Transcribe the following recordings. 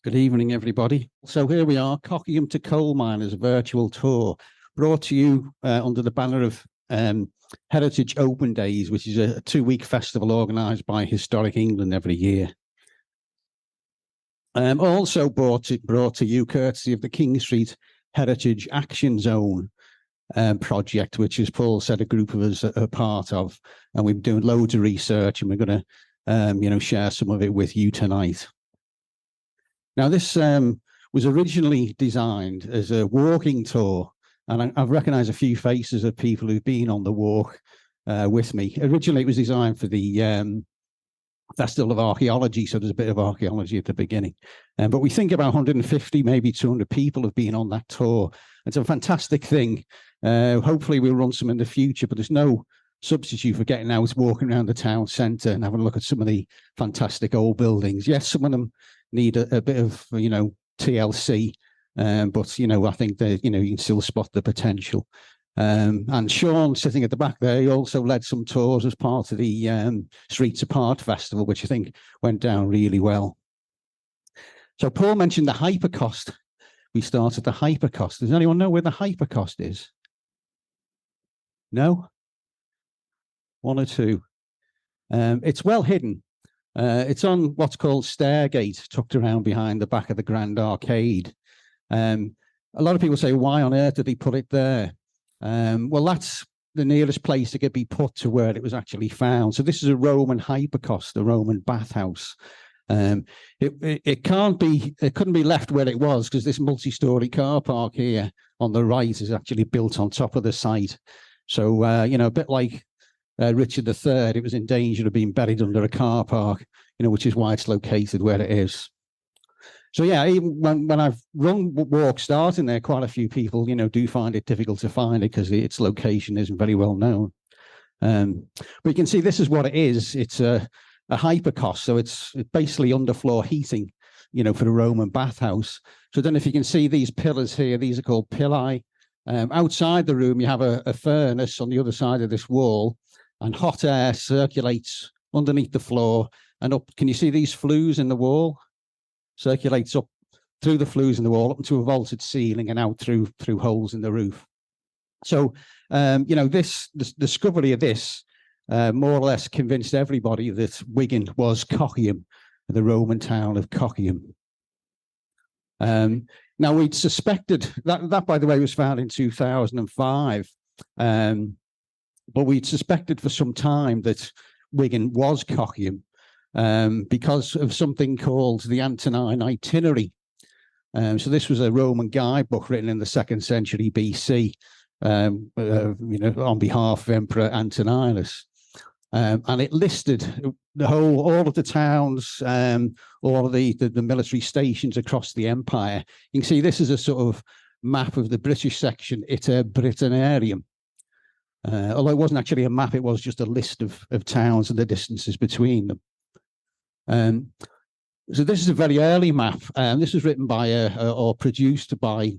Good evening, everybody. So here we are, Coccium to Coal Miners virtual tour, brought to you under the banner of Heritage Open Days, which is a 2-week festival organised by Historic England every year. Also brought to you courtesy of the King Street Heritage Action Zone project, which, as Paul said, a group of us are part of, and we've been doing loads of research, and we're going to share some of it with you tonight. Now, this was originally designed as a walking tour, and I've recognised a few faces of people who've been on the walk with me. Originally, it was designed for the Festival of Archaeology, so there's a bit of archaeology at the beginning. But we think about 150, maybe 200 people have been on that tour. It's a fantastic thing. Hopefully, we'll run some in the future, but there's no substitute for getting out, walking around the town centre and having a look at some of the fantastic old buildings. Yes, some of them need a bit of TLC, but I think that you can still spot the potential. And Sean, sitting at the back there, he also led some tours as part of the Streets Apart Festival, which I think went down really well. So Paul mentioned the Hypercost. We started the Hypercost. Does anyone know where the Hypercost is? No? One or two. It's well hidden. It's on what's called Stairgate, tucked around behind the back of the Grand Arcade. A lot of people say, why on earth did he put it there? Well, that's the nearest place it could be put to where it was actually found. So this is a Roman hypercost, a Roman bathhouse. It couldn't be left where it was, because this multi-story car park here on the right is actually built on top of the site. So, a bit like Richard III, it was in danger of being buried under a car park, which is why it's located where it is. So yeah, even when I've run walks starting there, quite a few people, do find it difficult to find it because its location isn't very well known. But you can see this is what it is. It's a hypercost, so it's basically underfloor heating, for the Roman bathhouse. So I don't know if you can see these pillars here. These are called pillae. Outside the room, you have a furnace on the other side of this wall, and hot air circulates underneath the floor and up. Can you see these flues in the wall? Circulates up through the flues in the wall, up into a vaulted ceiling and out through holes in the roof. So, this discovery of this more or less convinced everybody that Wigan was Coccium, the Roman town of Coccium. Now, we'd suspected that, by the way, was found in 2005. But we'd suspected for some time that Wigan was Coccium because of something called the Antonine Itinerary. So this was a Roman guidebook written in the 2nd century BC, on behalf of Emperor Antoninus. And it listed all of the towns, all of the military stations across the empire. You can see this is a sort of map of the British section, Iter Britanniarum. Although it wasn't actually a map, it was just a list of towns and the distances between them. So this is a very early map, and this was written by or produced by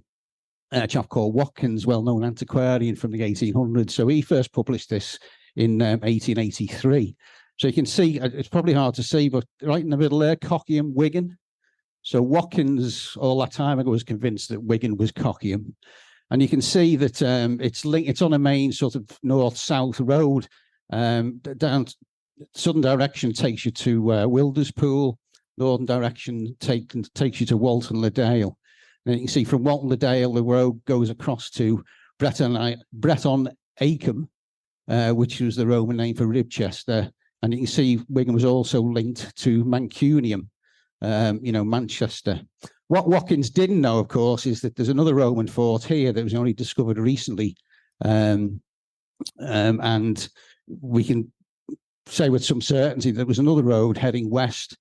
a chap called Watkins, well-known antiquarian from the 1800s. So he first published this in 1883. So you can see, it's probably hard to see, but right in the middle there, Coccium, Wigan. So Watkins, all that time ago, was convinced that Wigan was Coccium. And you can see that it's on a main sort of north-south road. Down southern direction takes you to Wilderspool. Northern direction takes you to Walton le Dale. And you can see from Walton le Dale, the road goes across to Breton Acum, which was the Roman name for Ribchester. And you can see Wigan was also linked to Mancunium, Manchester. What Watkins didn't know, of course, is that there's another Roman fort here that was only discovered recently. And we can say with some certainty that there was another road heading west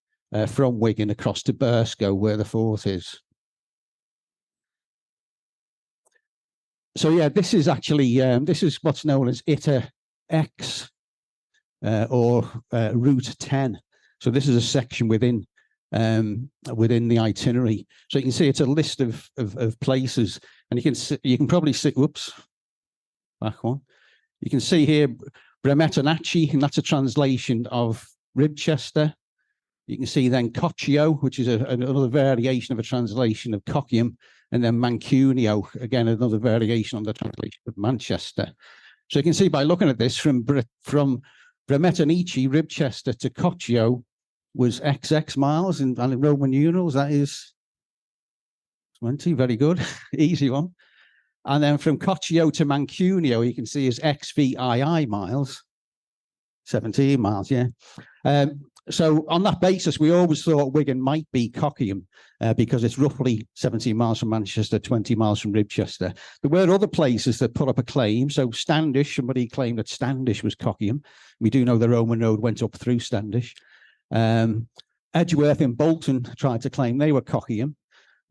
from Wigan across to Burscough, where the fort is. So yeah, this is actually, this is what's known as Iter X, or Route 10. So this is a section within the itinerary. So you can see it's a list of places, and you can probably see, whoops, back one. You can see here Bremetonacci, and that's a translation of Ribchester. You can see then Coccio, which is another variation of a translation of Coccium, and then Mancunio, again, another variation on the translation of Manchester. So you can see by looking at this from Bremetonici, Ribchester to Coccio was XX miles in Roman numerals. That is 20, very good, easy one. And then from Coccio to Mancunio, you can see is XVII miles, 17 miles, yeah. So on that basis, we always thought Wigan might be Coccium because it's roughly 17 miles from Manchester, 20 miles from Ribchester. There were other places that put up a claim. So Standish, somebody claimed that Standish was Coccium. We do know the Roman road went up through Standish. Edgeworth and Bolton tried to claim they were Coccium.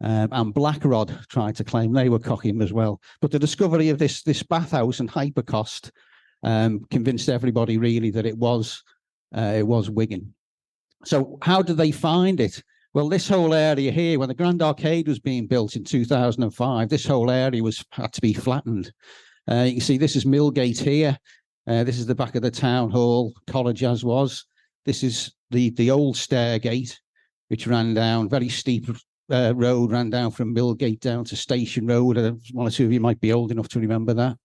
And Blackrod tried to claim they were Coccium as well. But the discovery of this bathhouse and Hypercost convinced everybody really that it was Wigan. So how did they find it? Well, this whole area here, when the Grand Arcade was being built in 2005, this whole area had to be flattened. You can see this is Millgate here. This is the back of the town hall, college as was. This is the old Stairgate, which ran down, very steep road, ran down from Millgate down to Station Road. One or two of you might be old enough to remember that.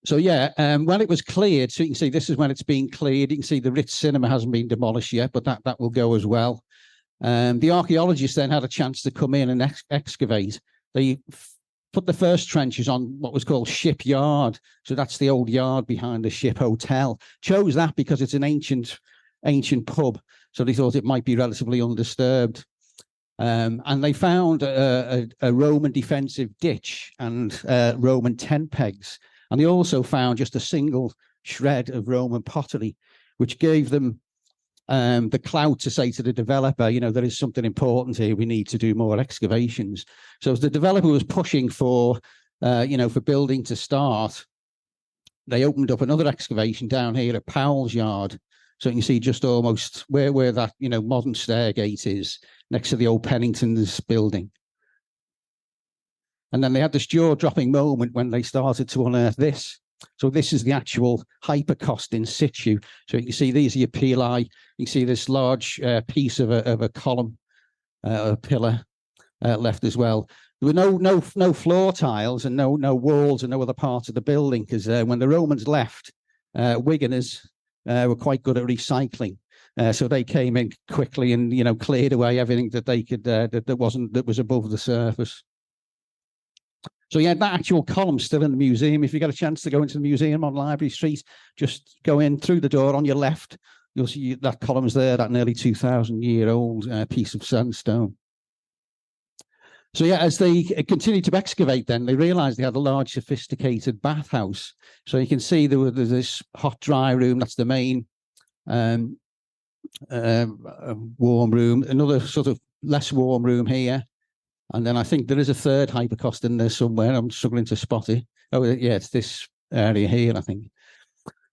So yeah, when it was cleared, so you can see this is when it's being cleared. You can see the Ritz Cinema hasn't been demolished yet, but that will go as well. The archaeologists then had a chance to come in and excavate. They put the first trenches on what was called Ship Yard. So that's the old yard behind the Ship Hotel. Chose that because it's an ancient pub. So they thought it might be relatively undisturbed. And they found a Roman defensive ditch and Roman tent pegs. And they also found just a single shred of Roman pottery, which gave them the clout to say to the developer, you know, there is something important here. We need to do more excavations. So as the developer was pushing for, for building to start, they opened up another excavation down here at Powell's Yard. So you can see just almost where that, modern Stairgate is, next to the old Pennington's building. And then they had this jaw-dropping moment when they started to unearth this. So this is the actual Hypercost in situ. So you can see these are your pili. You can see this large piece of a column, a pillar left as well. There were no floor tiles and no walls and no other parts of the building because when the Romans left, Wiganers were quite good at recycling. So they came in quickly and cleared away everything that they could that was above the surface. So yeah, that actual column's still in the museum. If you get a chance to go into the museum on Library Street, just go in through the door on your left. You'll see that column's there, that nearly 2,000-year-old piece of sandstone. So yeah, as they continued to excavate then, they realized they had a large, sophisticated bathhouse. So you can see there's this hot, dry room. That's the main warm room. Another sort of less warm room here. And then I think there is a third Hypercost in there somewhere. I'm struggling to spot it. Oh, yeah, it's this area here, I think.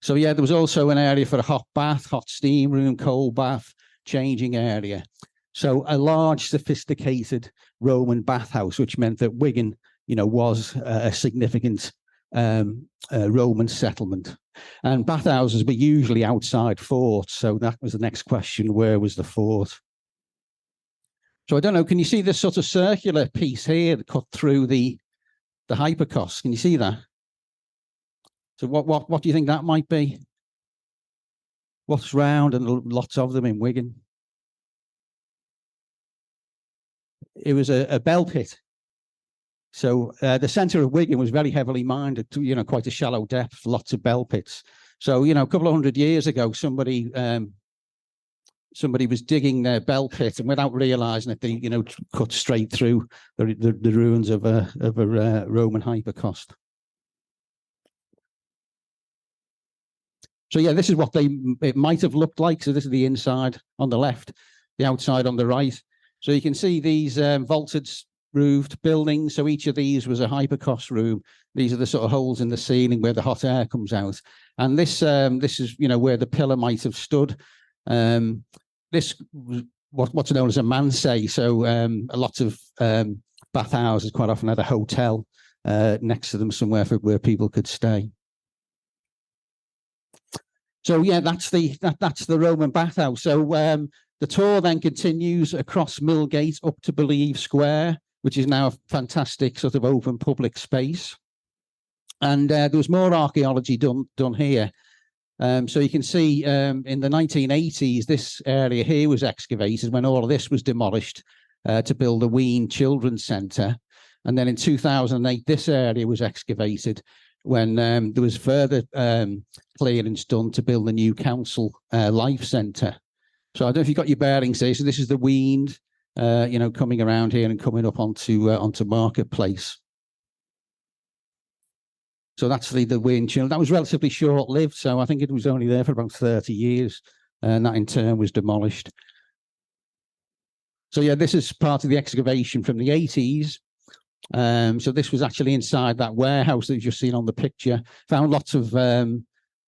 So, yeah, there was also an area for a hot bath, hot steam room, cold bath, changing area. So a large, sophisticated Roman bathhouse, which meant that Wigan, was a significant Roman settlement. And bathhouses were usually outside forts. So that was the next question. Where was the fort? So I don't know, can you see this sort of circular piece here that cut through the Hypercost? Can you see that? So what do you think that might be? What's round and lots of them in Wigan? It was a bell pit. So the centre of Wigan was very heavily mined at quite a shallow depth, lots of bell pits. So a couple of 100 years ago, somebody was digging their bell pit, and without realizing it, they cut straight through the ruins of a Roman Hypercost. So yeah, this is what it might have looked like. So this is the inside on the left, the outside on the right. So you can see these vaulted roofed buildings. So each of these was a Hypercost room. These are the sort of holes in the ceiling where the hot air comes out. And this is where the pillar might have stood. This what's known as a mansay. So a lot of bathhouses quite often had a hotel next to them somewhere where people could stay. So yeah, that's the Roman bathhouse. So the tour then continues across Millgate up to Believe Square, which is now a fantastic sort of open public space. And there was more archaeology done here. So you can see in the 1980s, this area here was excavated when all of this was demolished to build a Ween Children's Centre. And then in 2008, this area was excavated when there was further clearance done to build a new council life centre. So I don't know if you've got your bearings there. So this is the Ween, coming around here and coming up onto Marketplace. So that's the Ween Children. That was relatively short-lived. So I think it was only there for about 30 years. And that in turn was demolished. So yeah, this is part of the excavation from the 80s. So this was actually inside that warehouse that you've just seen on the picture. Found lots of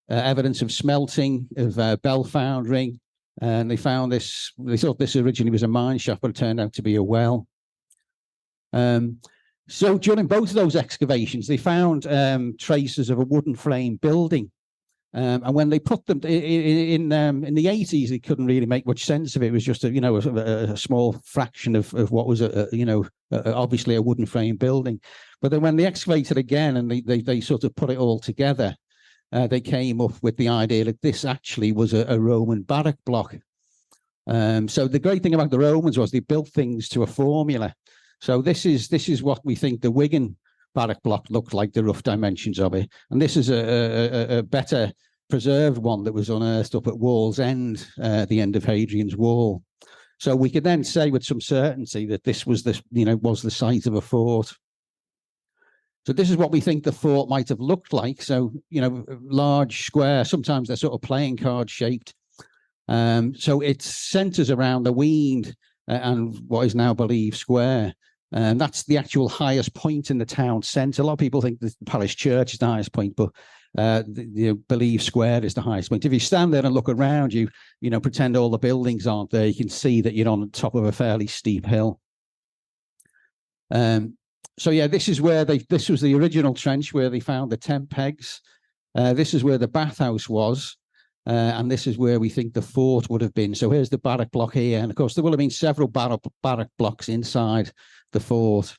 evidence of smelting, of bell foundering. And they found this, they thought this originally was a mine shaft, but it turned out to be a well. So during both of those excavations, they found traces of a wooden frame building. And when they put them in the 80s, they couldn't really make much sense of it. It was just a small fraction of what was obviously a wooden frame building. But then when they excavated again and they sort of put it all together, they came up with the idea that this actually was a Roman barrack block. So the great thing about the Romans was they built things to a formula. So this is what we think the Wigan barrack block looked like, the rough dimensions of it. And this is a better preserved one that was unearthed up at Wall's End, the end of Hadrian's Wall. So we could then say with some certainty that this was the site of a fort. So this is what we think the fort might have looked like. So, large square, sometimes they're sort of playing card shaped. So it centers around the Ween and what is now Believe Square. And that's the actual highest point in the town centre. A lot of people think the parish church is the highest point, but the Believe Square is the highest point. If you stand there and look around you, pretend all the buildings aren't there, you can see that you're on top of a fairly steep hill. So yeah, this is where this was the original trench where they found the tent pegs. This is where the bathhouse was. And this is where we think the fort would have been. So here's the barrack block here. And of course, there will have been several barrack blocks inside the fort.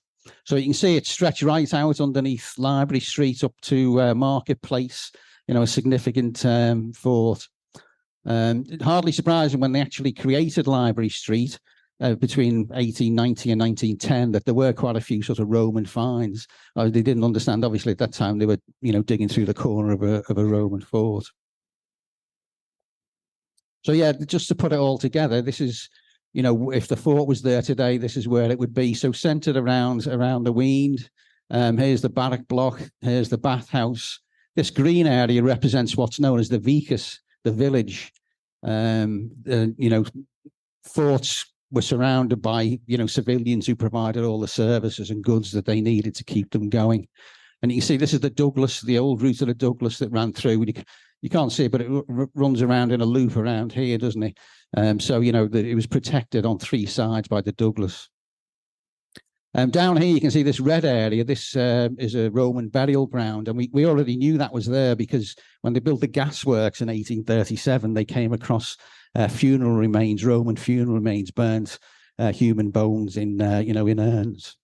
So you can see it stretched right out underneath Library Street up to Marketplace, a significant fort. Hardly surprising when they actually created Library Street between 1890 and 1910 that there were quite a few sort of Roman finds. They didn't understand, obviously, at that time they were, digging through the corner of a Roman fort. So yeah, just to put it all together, this is, if the fort was there today, this is where it would be. So centered around the Ween. Here's the barrack block. Here's the bathhouse. This green area represents what's known as the vicus, the village. Forts were surrounded by, civilians who provided all the services and goods that they needed to keep them going. And you can see this is the Douglas, the old route of the Douglas that ran through. You can't see it, but it runs around in a loop around here, doesn't it? So, it was protected on three sides by the Douglas. Down here, you can see this red area. This is a Roman burial ground. And we already knew that was there because when they built the gasworks in 1837, they came across funeral remains, Roman funeral remains, burnt human bones in urns.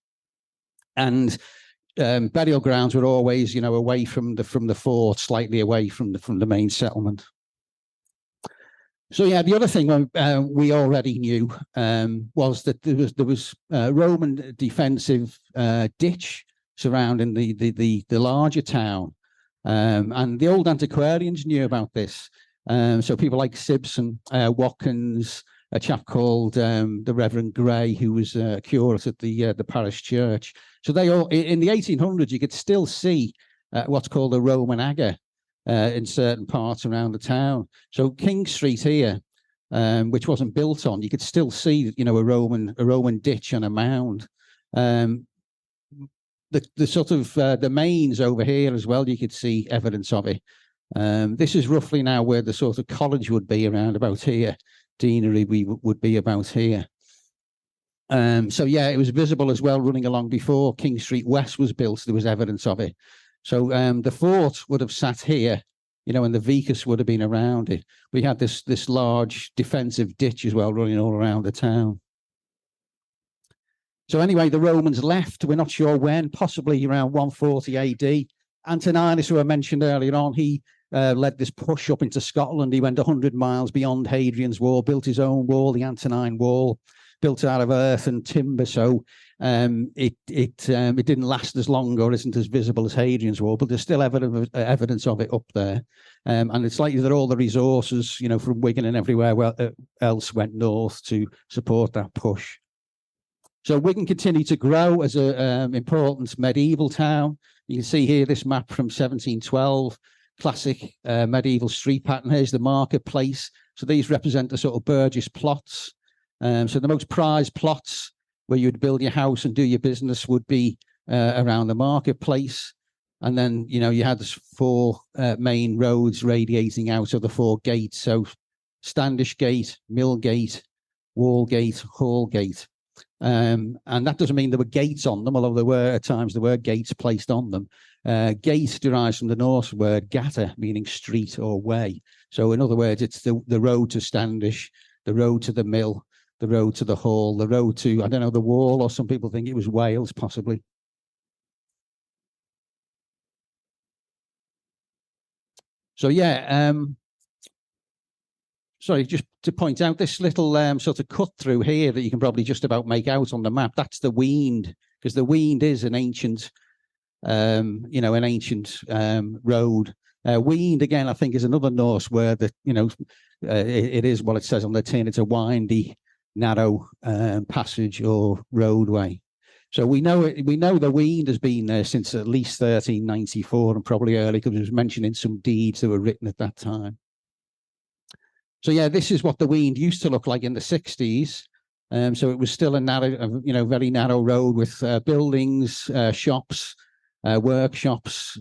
And burial grounds were always, away from the fort, slightly away from the main settlement. So yeah, the other thing we already knew was that there was a Roman defensive ditch surrounding the larger town, and the old antiquarians knew about this. So people like Simpson, Watkins, a chap called the Reverend Gray, who was a curate at the parish church. So they all, in the 1800s, you could still see what's called a Roman agger in certain parts around the town. So King Street here, which wasn't built on, you could still see, a Roman ditch and a mound. The sort of the mains over here as well, you could see evidence of it. This is roughly now where the sort of college would be, around about here. Deanery would be about here. So yeah, it was visible as well running along before King Street West was built. There was evidence of it. So the fort would have sat here and the vicus would have been around it. We had this large defensive ditch as well running all around the town. So anyway, the Romans left. We're not sure when, possibly around 140 AD. Antoninus, who I mentioned earlier on, he led this push up into Scotland. He went 100 miles beyond Hadrian's Wall, built his own wall, the Antonine Wall, built out of earth and timber. So it didn't last as long or isn't as visible as Hadrian's Wall, but there's still evidence of it up there. And it's likely that all the resources, from Wigan and everywhere else went north to support that push. So Wigan continued to grow as an important medieval town. You can see here this map from 1712, classic medieval street pattern. Here's the marketplace. So these represent the sort of Burgess plots. So the most prized plots where you'd build your house and do your business would be around the marketplace. And then, you had 4 main roads radiating out of the 4 gates. So Standish Gate, Millgate, Wallgate, Hallgate. And that doesn't mean there were gates on them, although at times there were gates placed on them. Gate derives from the Norse word gata, meaning street or way. So in other words, it's the road to Standish, the road to the mill, the road to the hall, the road to, I don't know, the wall, or some people think it was Wales, possibly. So yeah, sorry, just to point out this little sort of cut through here that you can probably just about make out on the map. That's the Weald, because the Weald is an ancient, an ancient road. Weald, again, I think is another Norse word that, it is what it says on the tin. It's a windy, narrow passage or roadway. So we know the Weald has been there since at least 1394 and probably early, because it was mentioned in some deeds that were written at that time. So yeah, this is what the Weald used to look like in the 60s. So it was still a narrow, very narrow road with buildings, shops, workshops,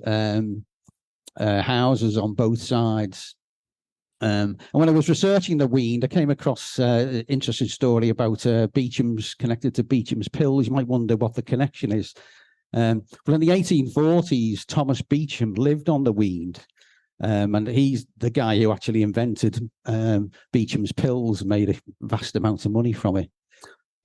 houses on both sides. And when I was researching the Weald, I came across an interesting story about connected to Beecham's pills. You might wonder what the connection is. But in the 1840s, Thomas Beecham lived on the Weald. And he's the guy who actually invented Beecham's pills and made a vast amount of money from it.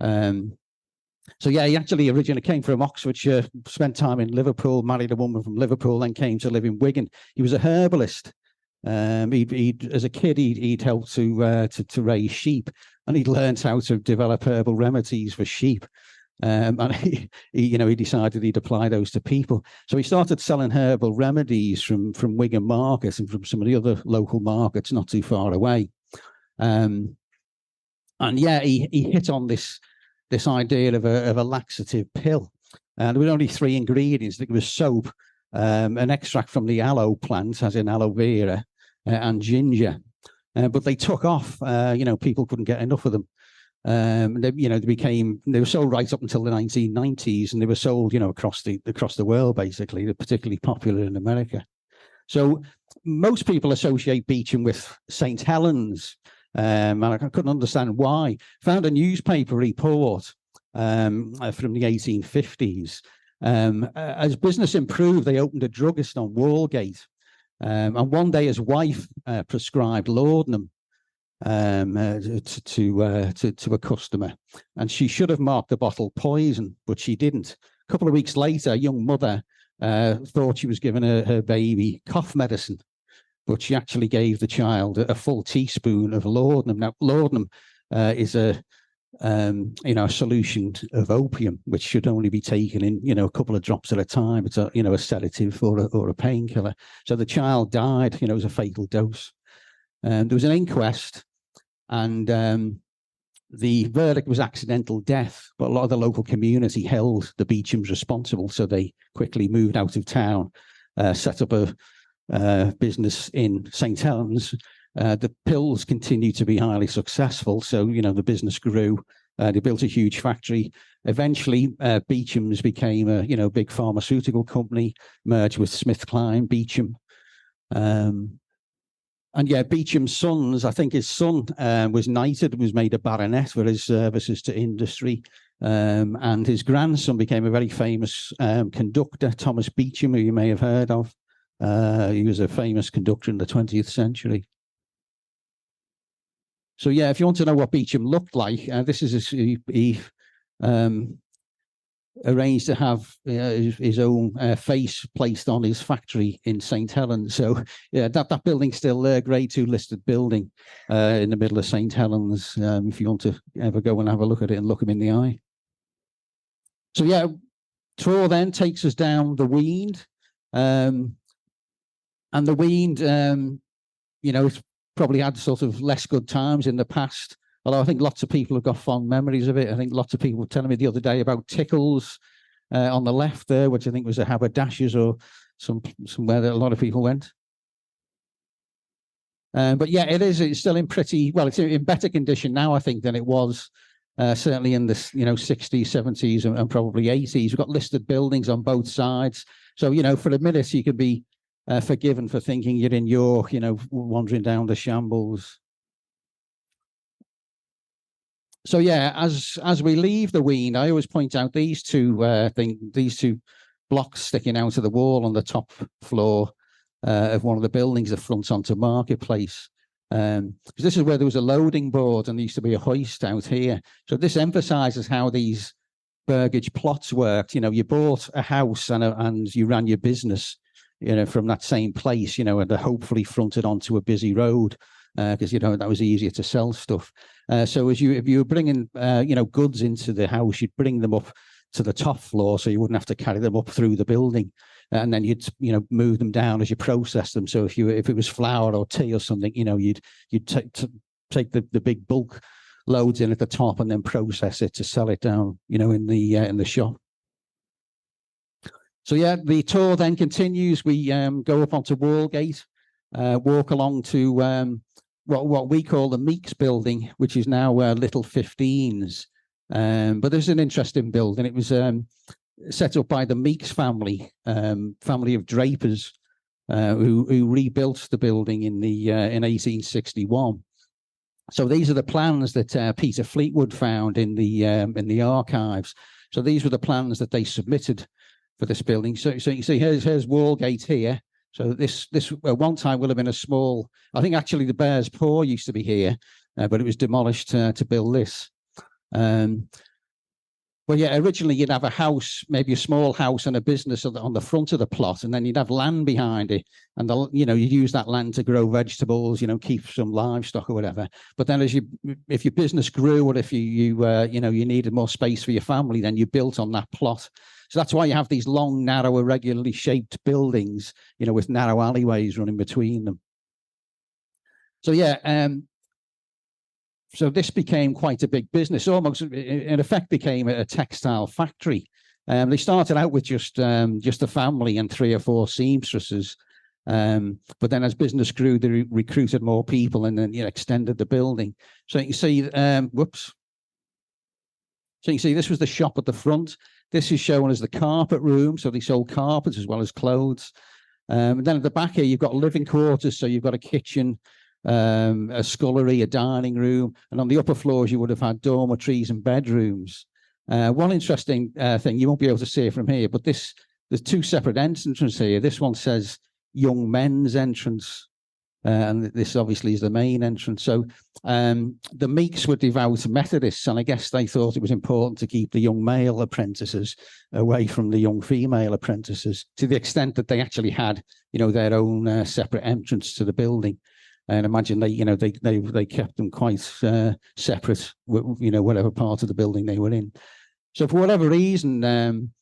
So yeah, he actually originally came from Oxfordshire, spent time in Liverpool, married a woman from Liverpool, then came to live in Wigan. He was a herbalist. As a kid, he'd helped to raise sheep, and he'd learned how to develop herbal remedies for sheep. And he decided he'd apply those to people. So he started selling herbal remedies from Wigan Market and from some of the other local markets not too far away. And yeah, he hit on this idea of a laxative pill. And there were only 3 ingredients. There was soap, an extract from the aloe plant, as in aloe vera, and ginger. But they took off. People couldn't get enough of them. They were sold right up until the 1990s, and they were sold, across the world, basically. They're particularly popular in America. So most people associate Beecham with St. Helens, and I couldn't understand why. Found a newspaper report from the 1850s. As business improved, they opened a druggist on Wallgate, and one day his wife prescribed laudanum to a customer, and she should have marked the bottle poison, but she didn't. A couple of weeks later, a young mother thought she was giving her baby cough medicine, but she actually gave the child a full teaspoon of laudanum. Now, laudanum is a solution of opium, which should only be taken in a couple of drops at a time. It's a sedative or a painkiller. So the child died. It was a fatal dose. There was an inquest, and the verdict was accidental death, but a lot of the local community held the Beechams responsible, so they quickly moved out of town, set up a business in St. Helens. The pills continued to be highly successful, so the business grew. They built a huge factory. Eventually, Beecham's became a big pharmaceutical company, merged with SmithKline Beecham. And yeah, Beecham's sons, I think his son was knighted, was made a baronet for his services to industry. And his grandson became a very famous conductor, Thomas Beecham, who you may have heard of. He was a famous conductor in the 20th century. So yeah, if you want to know what Beecham looked like, this is he arranged to have his own face placed on his factory in St. Helens. So yeah, that building's still there, Grade 2 listed building in the middle of St. Helens. If you want to ever go and have a look at it and look him in the eye. So yeah, tour then takes us down the Weald, and the Weald, you know, it's probably had sort of less good times in the past. Although I think lots of people have got fond memories of it. I think lots of people were telling me the other day about Tickles on the left there, which I think was a haberdasher's or somewhere that a lot of people went. But yeah, it's still in pretty, well, it's in better condition now, I think, than it was certainly in the 60s, 70s, and probably 80s. We've got listed buildings on both sides. So, for a minute, you could be forgiven for thinking you're in York, wandering down the shambles. So yeah, as we leave the Weald, I always point out these two blocks sticking out of the wall on the top floor of one of the buildings that fronts onto Marketplace. Because this is where there was a loading board and there used to be a hoist out here. So this emphasizes how these Burgage plots worked. You bought a house and you ran your business, from that same place, and hopefully fronted onto a busy road. Because that was easier to sell stuff. So if you were bringing goods into the house, you'd bring them up to the top floor, so you wouldn't have to carry them up through the building, and then you'd move them down as you process them. So if it was flour or tea or something, you'd take the big bulk loads in at the top and then process it to sell it down, in the shop. So yeah, the tour then continues. We go up onto Wallgate, walk along to what we call the Meeks building, which is now Little 15s. But there's an interesting building. It was set up by the Meeks family of drapers, who rebuilt the building in 1861. So these are the plans that Peter Fleetwood found in the archives. So these were the plans that they submitted for this building. So you can see here's Wallgate here. So this one time will have been a small, I think actually the Bear's Paw used to be here, but it was demolished to build this. Well, yeah, originally you'd have a house, maybe a small house and a business on the front of the plot, and then you'd have land behind it, and you'd use that land to grow vegetables, keep some livestock or whatever. But then if your business grew, or if you needed more space for your family, then you built on that plot. So that's why you have these long, narrow, irregularly shaped buildings, with narrow alleyways running between them. So yeah, so this became quite a big business, almost in effect became a textile factory. They started out with just a family and 3 or 4 seamstresses, but then as business grew, they recruited more people and then extended the building. So you can see, whoops. So you can see this was the shop at the front. This is shown as the carpet room. So they sold carpets as well as clothes. And then at the back here, you've got living quarters. So you've got a kitchen, a scullery, a dining room. And on the upper floors, you would have had dormitories and bedrooms. One interesting thing, you won't be able to see it from here, but there's 2 separate entrances here. This one says young men's entrance. And this obviously is the main entrance. So the Meeks were devout Methodists, and I guess they thought it was important to keep the young male apprentices away from the young female apprentices, to the extent that they actually had, their own separate entrance to the building. And imagine they kept them quite separate, whatever part of the building they were in. So for whatever reason,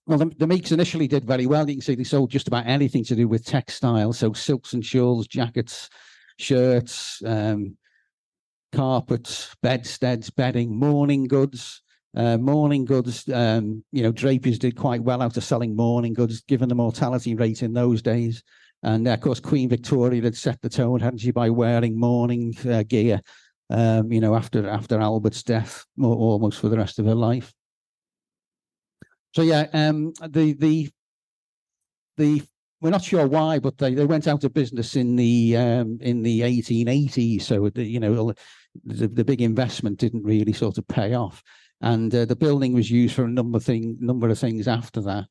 well, the Meeks initially did very well. You can see they sold just about anything to do with textiles. So silks and shawls, jackets, shirts, carpets, bedsteads, bedding, mourning goods. Drapers did quite well out of selling mourning goods, given the mortality rate in those days. And of course, Queen Victoria had set the tone, hadn't she, by wearing mourning gear, after Albert's death, almost for the rest of her life. So yeah, we're not sure why, but they went out of business in the 1880s. So the big investment didn't really sort of pay off, and the building was used for a number of things after that.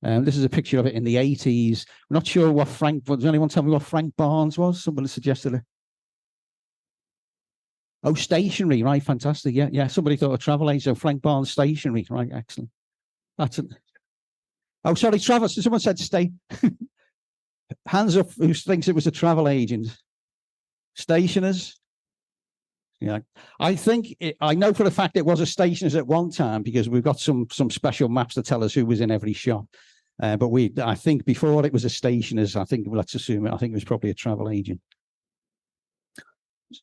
This is a picture of it in the 80s. I'm not sure what Frank, does anyone tell me what Frank Barnes was? Somebody suggested it. Oh, stationery, right, fantastic. Yeah, yeah. Somebody thought of travel agent, so Frank Barnes stationery, right, excellent. That's it. Oh, sorry, travel. Someone said stay. Hands up who thinks it was a travel agent. Stationers. Yeah, I think I know for a fact it was a stationers at one time because we've got some special maps to tell us who was in every shop. But I think before it was a stationers, I think let's assume it. I think it was probably a travel agent.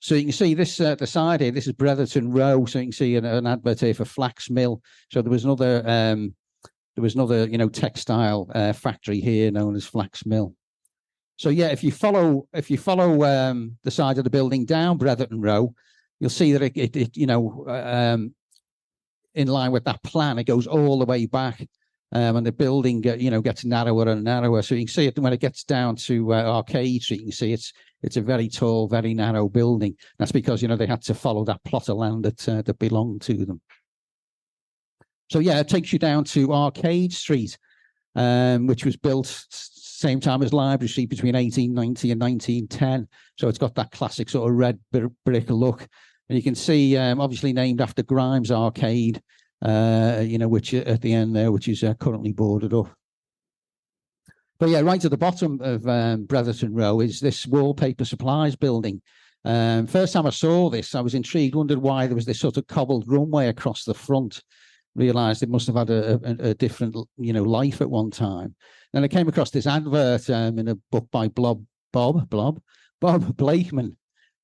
So you can see this the side here. This is Bretherton Row. So you can see an advert here for Flax Mill. So there was another textile factory here known as Flax Mill. So yeah, if you follow the side of the building down Bretherton Row, you'll see that it in line with that plan, it goes all the way back, and the building gets narrower and narrower. So you can see it when it gets down to Arcade Street. You can see it's a very tall, very narrow building. That's because they had to follow that plot of land that belonged to them. So yeah, it takes you down to Arcade Street, which was built same time as Library Street between 1890 and 1910. So it's got that classic sort of red brick look. And you can see, obviously named after Grimes Arcade, which at the end there, which is currently boarded up. But yeah, right at the bottom of Bretherton Row is this wallpaper supplies building. First time I saw this, I was intrigued, wondered why there was this sort of cobbled runway across the front. Realised it must have had a different, life at one time. And I came across this advert in a book by Bob Blakeman,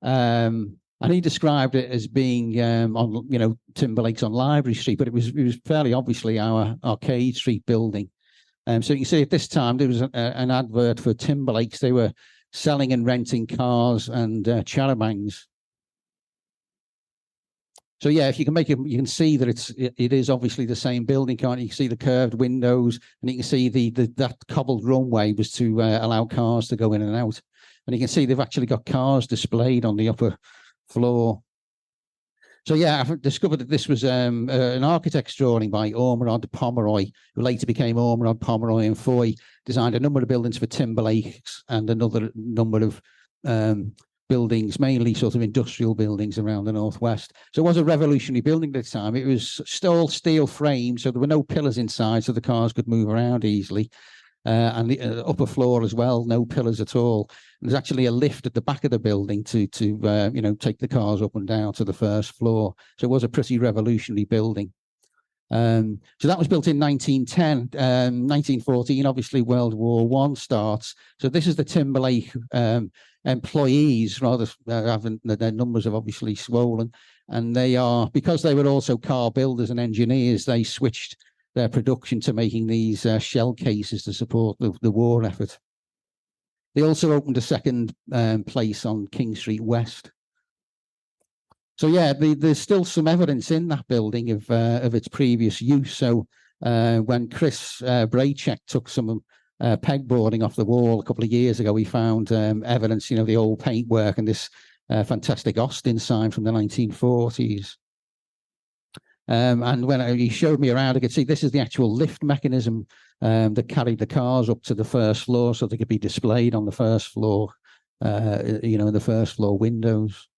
and he described it as being on, Timberlake's on Library Street, but it was fairly obviously our Arcade Street building. So you can see at this time there was an advert for Timberlake's. They were selling and renting cars and charabancs. So yeah, if you can you can see that it is obviously the same building, can't you? You can see the curved windows, and you can see that cobbled runway was to allow cars to go in and out. And you can see they've actually got cars displayed on the upper floor. So yeah, I've discovered that this was an architect's drawing by Ormerod Pomeroy, who later became Ormerod, Pomeroy and Foy, designed a number of buildings for Timberlakes and another number of buildings, mainly sort of industrial buildings around the northwest. So it was a revolutionary building at the time. It was still steel frame, so there were no pillars inside, so the cars could move around easily. And the upper floor as well, no pillars at all. There's actually a lift at the back of the building to take the cars up and down to the first floor. So it was a pretty revolutionary building. So that was built in 1910. 1914, obviously World War I starts. So this is the Timberlake employees, rather their numbers have obviously swollen, and they are, because they were also car builders and engineers, they switched their production to making these shell cases to support the war effort. They also opened a second place on King Street West. So yeah, there's still some evidence in that building of its previous use. So when Chris Braycheck took some pegboarding off the wall a couple of years ago, he found evidence, the old paintwork and this fantastic Austin sign from the 1940s. And when he showed me around, I could see this is the actual lift mechanism that carried the cars up to the first floor so they could be displayed on the first floor, in the first floor windows.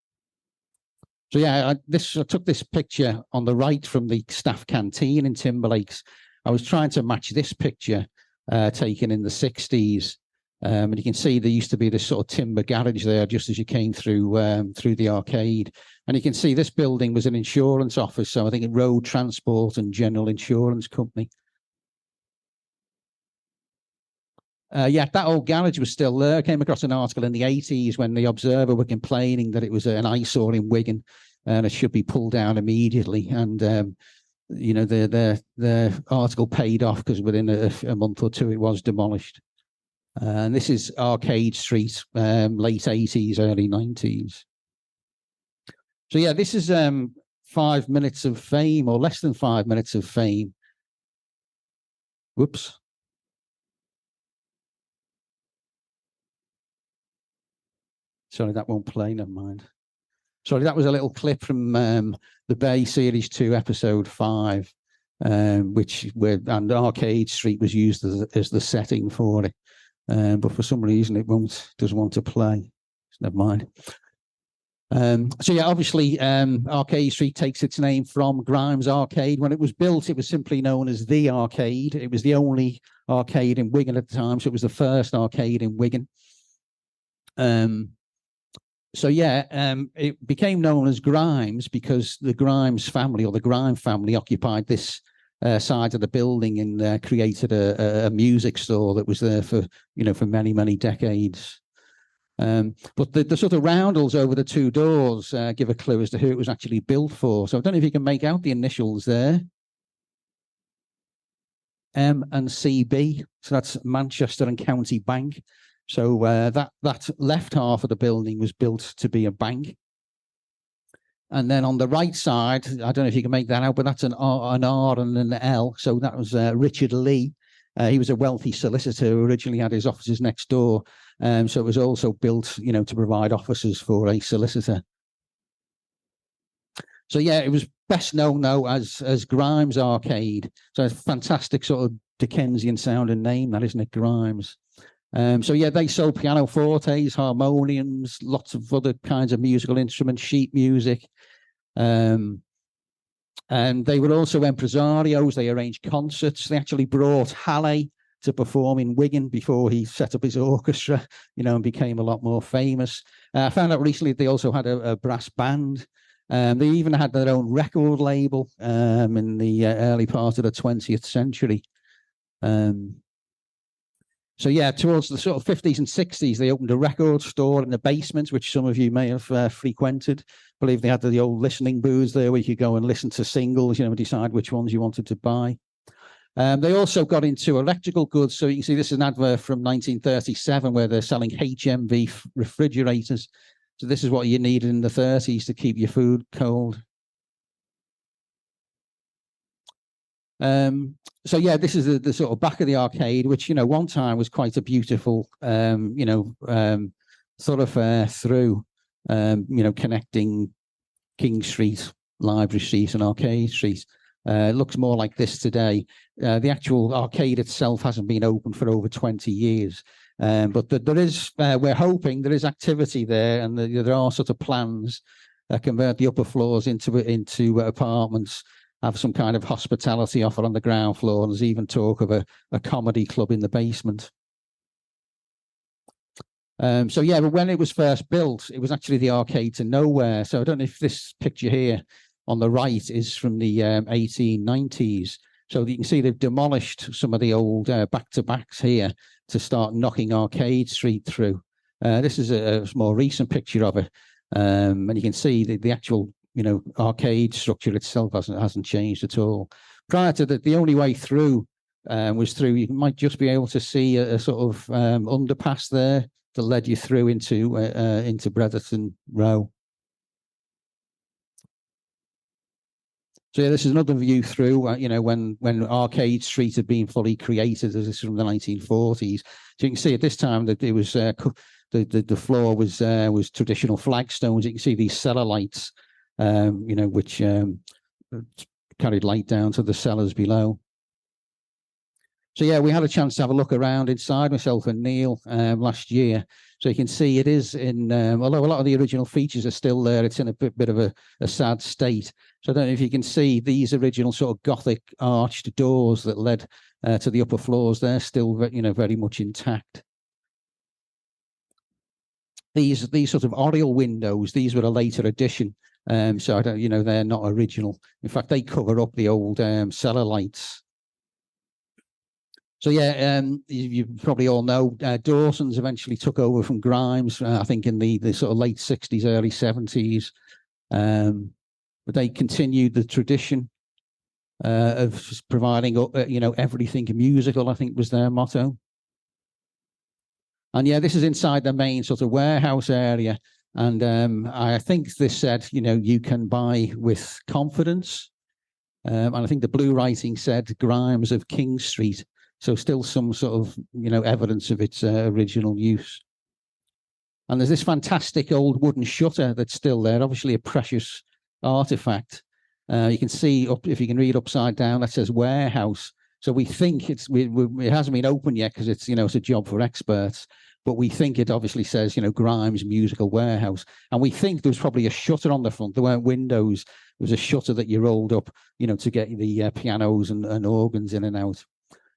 So yeah, I took this picture on the right from the staff canteen in Timberlake's. I was trying to match this picture taken in the 60s. And you can see there used to be this sort of timber garage there just as you came through the arcade. And you can see this building was an insurance office. So I think it Road Transport and General Insurance Company. Yeah, that old garage was still there. I came across an article in the 80s when the Observer were complaining that it was an eyesore in Wigan and it should be pulled down immediately. And, the article paid off because within a month or two it was demolished. And this is Arcade Street, late 80s, early 90s. So yeah, this is 5 minutes of fame, or less than 5 minutes of fame. Whoops. Sorry, that won't play, never mind. Sorry, that was a little clip from the Bay Series 2, Episode 5. and Arcade Street was used as the setting for it. But for some reason it doesn't want to play. Never mind. So yeah, obviously Arcade Street takes its name from Grimes Arcade. When it was built, it was simply known as the Arcade. It was the only arcade in Wigan at the time, so it was the first arcade in Wigan. So yeah, it became known as Grimes because the Grimes family, or the Grime family, occupied this side of the building and created a music store that was there for many decades. But the sort of roundels over the two doors give a clue as to who it was actually built for. So I don't know if you can make out the initials there. M and CB. So that's Manchester and County Bank. So that left half of the building was built to be a bank. And then on the right side, I don't know if you can make that out, but that's an R and an L. So that was Richard Lee. He was a wealthy solicitor who originally had his offices next door. So it was also built, to provide offices for a solicitor. So yeah, it was best known though as Grimes Arcade. So it's a fantastic sort of Dickensian sounding name, that, isn't it, Grimes? So yeah, they sold pianofortes, harmoniums, lots of other kinds of musical instruments, sheet music. And they were also impresarios. They arranged concerts. They actually brought Halle to perform in Wigan before he set up his orchestra, and became a lot more famous. I found out recently they also had a brass band. They even had their own record label in the early part of the 20th century. So yeah, towards the sort of 50s and 60s, they opened a record store in the basement, which some of you may have frequented. I believe they had the old listening booths there where you could go and listen to singles, and decide which ones you wanted to buy. They also got into electrical goods. So you can see this is an advert from 1937 where they're selling HMV refrigerators. So this is what you needed in the 30s to keep your food cold. So yeah, this is the sort of back of the arcade, which one time was quite a beautiful thoroughfare through connecting King Street, Library Street and Arcade Street. It looks more like this today. The actual arcade itself hasn't been open for over 20 years, but there is we're hoping there is activity there, and there are sort of plans that convert the upper floors into apartments, have some kind of hospitality offer on the ground floor. And there's even talk of a comedy club in the basement. So yeah, but when it was first built, it was actually the arcade to nowhere. So I don't know if this picture here on the right is from the 1890s. So you can see they've demolished some of the old back-to-backs here to start knocking Arcade Street through. This is a more recent picture of it. And you can see the actual arcade structure itself hasn't changed at all. Prior to that, the only way through was through. You might just be able to see a sort of underpass there that led you through into Bretherton Row. So yeah, this is another view through. When Arcade Street had been fully created, as this is from the 1940s. So you can see at this time that it was the floor was traditional flagstones. You can see these cellar lights, which carried light down to the cellars below. So yeah, we had a chance to have a look around inside, myself and Neil, last year. So you can see it is in, although a lot of the original features are still there, it's in a bit of a sad state. So I don't know if you can see these original sort of Gothic arched doors that led to the upper floors. They're still, very much intact. These sort of oriel windows, these were a later addition. So I don't, they're not original. In fact, they cover up the old cellar lights. So yeah, you probably all know Dawson's eventually took over from Grimes, I think in the sort of late 60s, early 70s. But they continued the tradition of providing, everything musical, I think was their motto. And yeah, this is inside the main sort of warehouse area. And I think this said, you can buy with confidence. And I think the blue writing said Grimes of King Street. So still some sort of, evidence of its original use. And there's this fantastic old wooden shutter that's still there, obviously a precious artifact. You can see up, if you can read upside down, that says warehouse. So we think it hasn't been open yet because it's, it's a job for experts. But we think it obviously says, Grimes Musical Warehouse. And we think there was probably a shutter on the front. There weren't windows. There was a shutter that you rolled up, to get the pianos and organs in and out.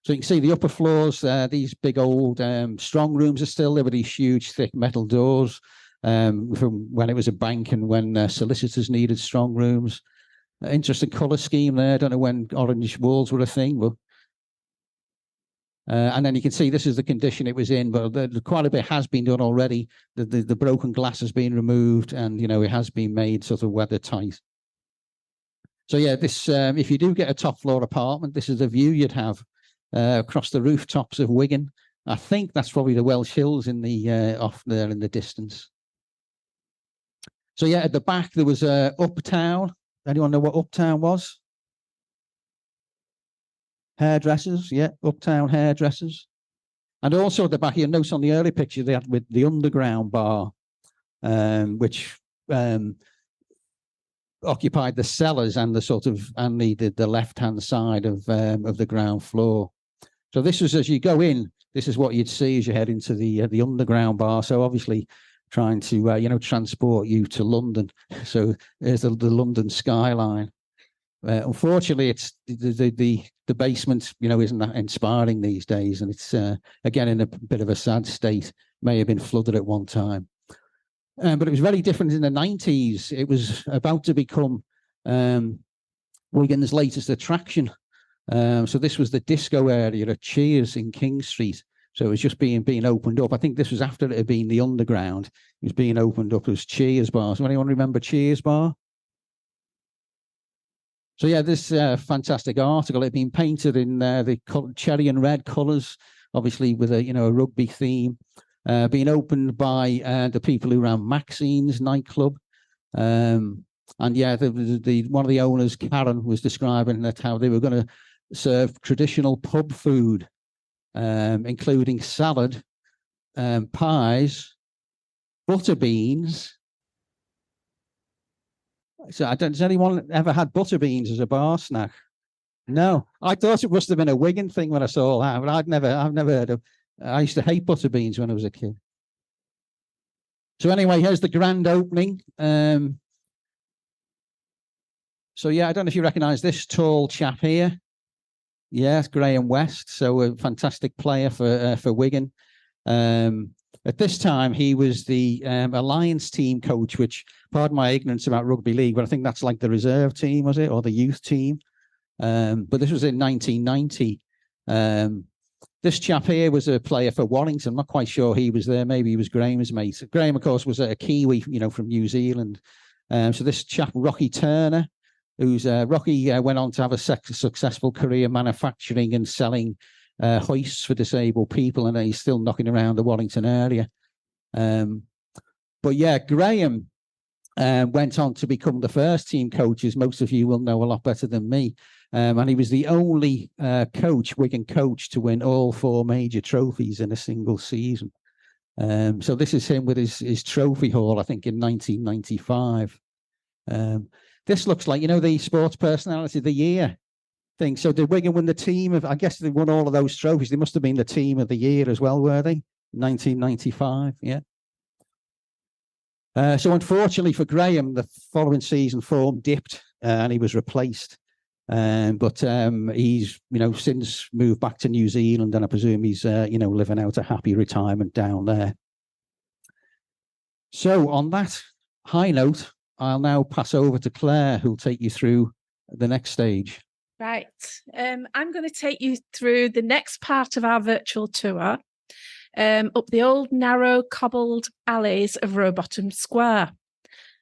So you can see the upper floors, these big old strong rooms are still there with these huge, thick metal doors from when it was a bank and when solicitors needed strong rooms. Interesting colour scheme there. I don't know when orange walls were a thing, but and then you can see this is the condition it was in, but quite a bit has been done already. The broken glass has been removed, and it has been made sort of weather tight. So yeah, this if you do get a top floor apartment, this is the view you'd have across the rooftops of Wigan. I think that's probably the Welsh Hills in the off there in the distance. So yeah, at the back there was Uptown. Anyone know what Uptown was? Hairdressers, yeah, Uptown hairdressers. And also at the back, you notice on the early picture they had with the underground bar, which occupied the cellars and the sort of the left-hand side of the ground floor. So this was, as you go in, this is what you'd see as you head into the underground bar. So obviously trying to transport you to London. So there's the London skyline. Unfortunately, it's the basement, isn't that inspiring these days, and it's again in a bit of a sad state. May have been flooded at one time, but it was very different in the 90s. It was about to become Wigan's latest attraction. So this was the disco area at Cheers in King Street. So it was just being opened up. I think this was after it had been the underground. It was being opened up as Cheers Bar. So anyone remember Cheers Bar? So yeah, this fantastic article, it had been painted in the cherry and red colours, obviously with a rugby theme, being opened by the people who ran Maxine's nightclub. And yeah, one of the owners, Karen, was describing that how they were going to serve traditional pub food, including salad, pies, butter beans. So has anyone ever had butter beans as a bar snack? No, I thought it must have been a Wigan thing when I saw that, but I've never heard of. I used to hate butter beans when I was a kid. So anyway, here's the grand opening. So yeah, I don't know if you recognise this tall chap here. Yeah, it's Graham West. So a fantastic player for Wigan. At this time, he was the Alliance team coach, which, pardon my ignorance about rugby league, but I think that's like the reserve team, was it, or the youth team? But this was in 1990. This chap here was a player for Warrington. I'm not quite sure he was there. Maybe he was Graham's mate. Graham, of course, was a Kiwi, from New Zealand. So this chap, Rocky Turner, who's Rocky went on to have a successful career manufacturing and selling hoists for disabled people, and he's still knocking around the Warrington area. But yeah, Graham went on to become the first team coach, as most of you will know a lot better than me. And he was the only Wigan coach to win all 4 major trophies in a single season. So this is him with his trophy haul, I think, in 1995. This looks like, the Sports Personality of the Year thing. So did Wigan win the team of, I guess they won all of those trophies. They must have been the team of the year as well, were they? 1995, yeah. So unfortunately for Graham, the following season form dipped and he was replaced. But he's, since moved back to New Zealand, and I presume he's, living out a happy retirement down there. So on that high note, I'll now pass over to Claire, who'll take you through the next stage. Right. I'm going to take you through the next part of our virtual tour, up the old, narrow, cobbled alleys of Robottom Square,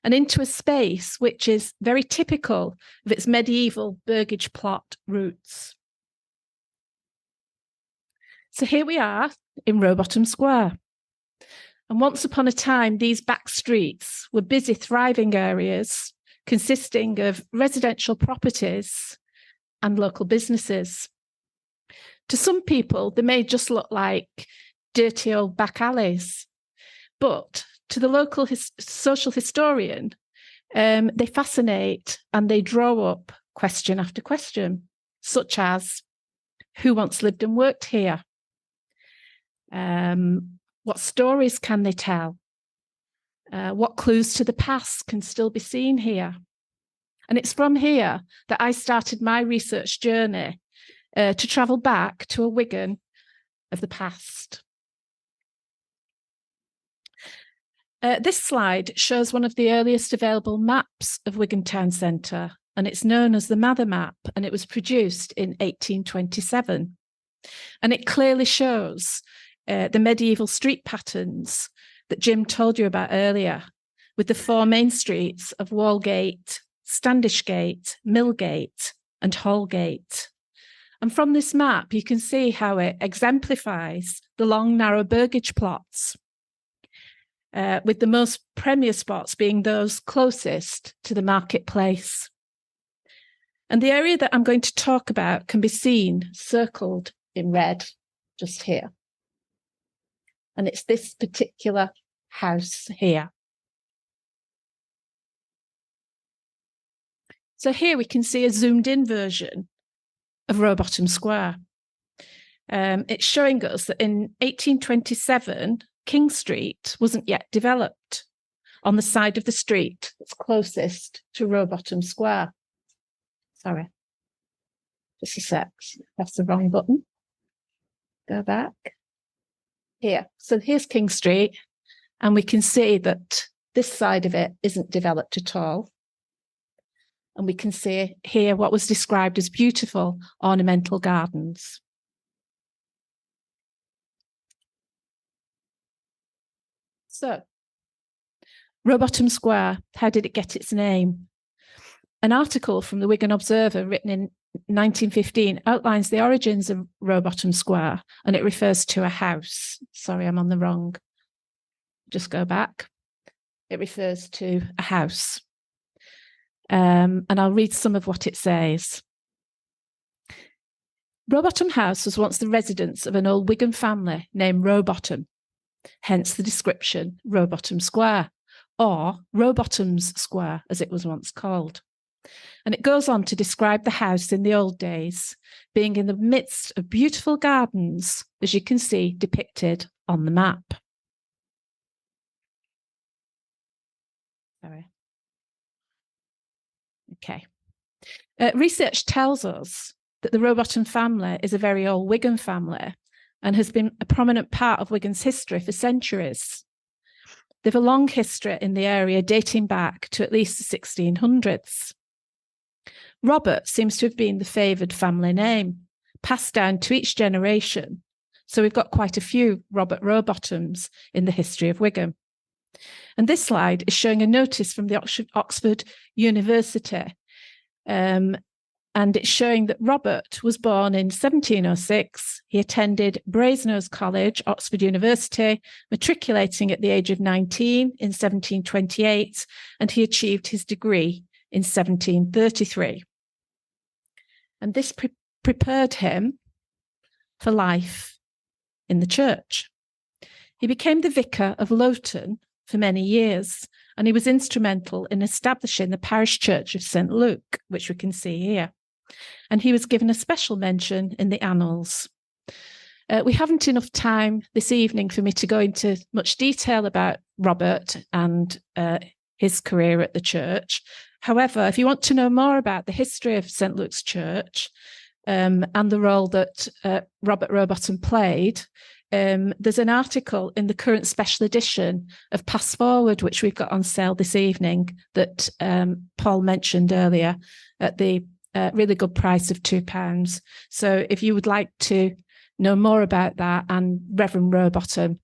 and into a space which is very typical of its medieval Burgage plot roots. So here we are in Robottom Square. And once upon a time, these back streets were busy, thriving areas consisting of residential properties and local businesses. To some people, they may just look like dirty old back alleys, but to the local social historian, They fascinate and they draw up question after question, such as, who once lived and worked here? What stories can they tell? What clues to the past can still be seen here? And it's from here that I started my research journey to travel back to a Wigan of the past. This slide shows one of the earliest available maps of Wigan Town Centre, and it's known as the Mather Map, and it was produced in 1827. And it clearly shows the medieval street patterns that Jim told you about earlier, with the four main streets of Wallgate, Standishgate, Millgate, and Hallgate. And from this map, you can see how it exemplifies the long, narrow Burgage plots, with the most premier spots being those closest to the marketplace. And the area that I'm going to talk about can be seen circled in red just here. And it's this particular house here. So here we can see a zoomed in version of Robottom Square. It's showing us that in 1827, King Street wasn't yet developed on the side of the street that's closest to Robottom Square. Sorry, just a sec, that's the wrong button. Go back. Here, so here's King Street, and we can see that this side of it isn't developed at all. And we can see here what was described as beautiful ornamental gardens. So, Robottom Square, how did it get its name? An article from the Wigan Observer written in 1915 outlines the origins of Robottom Square, and it refers to a house. Sorry, I'm on the wrong. Just go back. It refers to a house. And I'll read some of what it says. Robottom House was once the residence of an old Wigan family named Robottom, hence the description Robottom Square, or Robottom's Square, as it was once called. And it goes on to describe the house in the old days, being in the midst of beautiful gardens, as you can see depicted on the map. Sorry. Okay. Research tells us that the Robottom family is a very old Wigan family and has been a prominent part of Wigan's history for centuries. They have a long history in the area dating back to at least the 1600s. Robert seems to have been the favoured family name, passed down to each generation. So we've got quite a few Robert Robottoms in the history of Wigan. And this slide is showing a notice from the Oxford University. And it's showing that Robert was born in 1706. He attended Brasenose College, Oxford University, matriculating at the age of 19 in 1728, and he achieved his degree in 1733. And this prepared him for life in the church. He became the vicar of Loughton for many years, and he was instrumental in establishing the parish church of St. Luke, which we can see here. And he was given a special mention in the annals. We haven't enough time this evening for me to go into much detail about Robert and his career at the church. However, if you want to know more about the history of St. Luke's Church and the role that Robert Robottom played, there's an article in the current special edition of Pass Forward, which we've got on sale this evening, that Paul mentioned earlier, at the really good price of £2. So if you would like to know more about that and Reverend Robottom,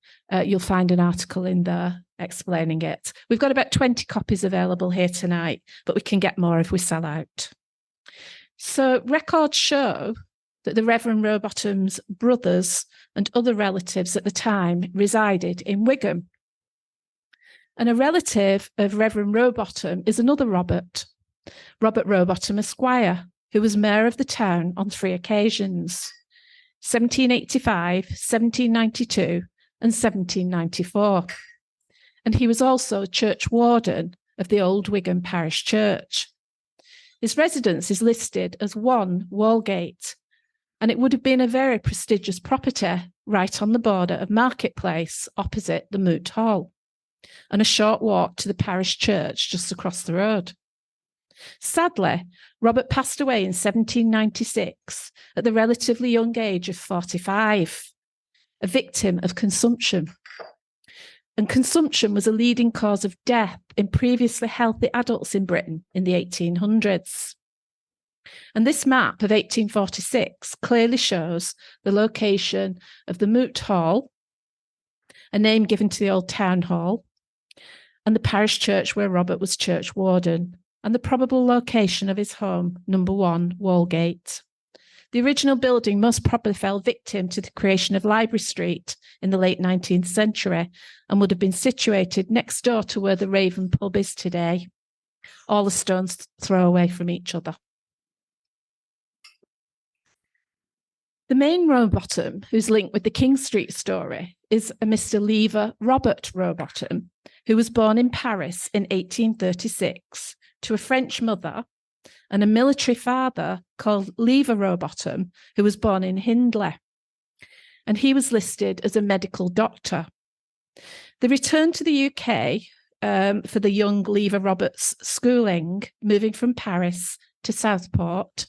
you'll find an article in there explaining it. We've got about 20 copies available here tonight, but we can get more if we sell out. So records show that the Reverend Robottom's brothers and other relatives at the time resided in Wigan. And a relative of Reverend Robottom is another Robert, Robert Robottom Esquire, who was mayor of the town on 3 occasions, 1785, 1792 and 1794. And he was also church warden of the old Wigan parish church. His residence is listed as 1 Walgate, and it would have been a very prestigious property right on the border of Marketplace opposite the Moot Hall, and a short walk to the parish church just across the road. Sadly, Robert passed away in 1796 at the relatively young age of 45, a victim of consumption. And consumption was a leading cause of death in previously healthy adults in Britain in the 1800s. And this map of 1846 clearly shows the location of the Moot Hall, a name given to the old town hall, and the parish church where Robert was church warden, and the probable location of his home, number 1 Walgate. The original building most probably fell victim to the creation of Library Street in the late 19th century and would have been situated next door to where the Raven pub is today. All the stones throw away from each other. The main Robottom, who's linked with the King Street story, is a Mr. Lever Robert Robottom, who was born in Paris in 1836 to a French mother and a military father called Lever Robottom, who was born in Hindley. And he was listed as a medical doctor. They returned to the UK for the young Lever Robert's schooling, moving from Paris to Southport,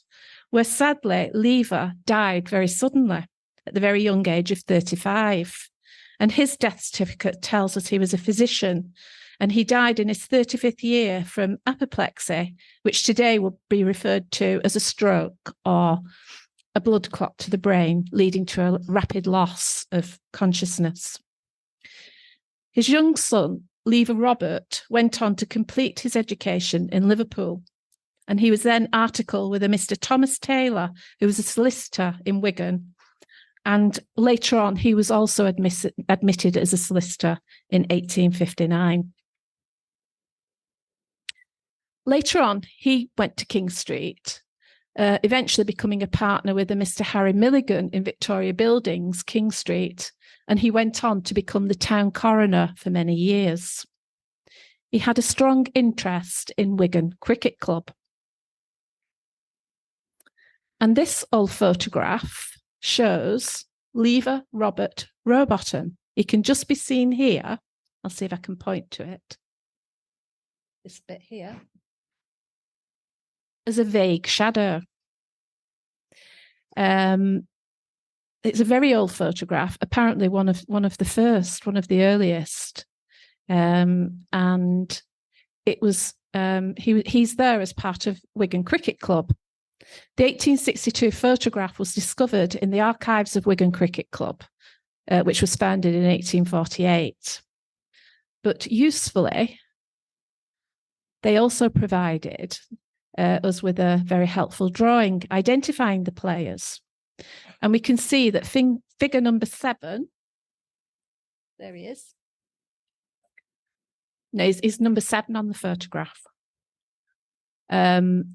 where sadly Lever died very suddenly at the very young age of 35. And his death certificate tells us he was a physician, and he died in his 35th year from apoplexy, which today will be referred to as a stroke or a blood clot to the brain, leading to a rapid loss of consciousness. His young son, Lever Robert, went on to complete his education in Liverpool, and he was then articled with a Mr. Thomas Taylor, who was a solicitor in Wigan. And later on, he was also admitted as a solicitor in 1859. Later on, he went to King Street, eventually becoming a partner with a Mr. Harry Milligan in Victoria Buildings, King Street, and he went on to become the town coroner for many years. He had a strong interest in Wigan Cricket Club. And this old photograph shows Lever Robert Robottom. He can just be seen here. I'll see if I can point to it. This bit here. As a vague shadow. It's a very old photograph, apparently one of the earliest. And it was he's there as part of Wigan Cricket Club. The 1862 photograph was discovered in the archives of Wigan Cricket Club, which was founded in 1848. But usefully, they also provided us with a very helpful drawing identifying the players. And we can see that figure number 7, there he is. No, he's number 7 on the photograph.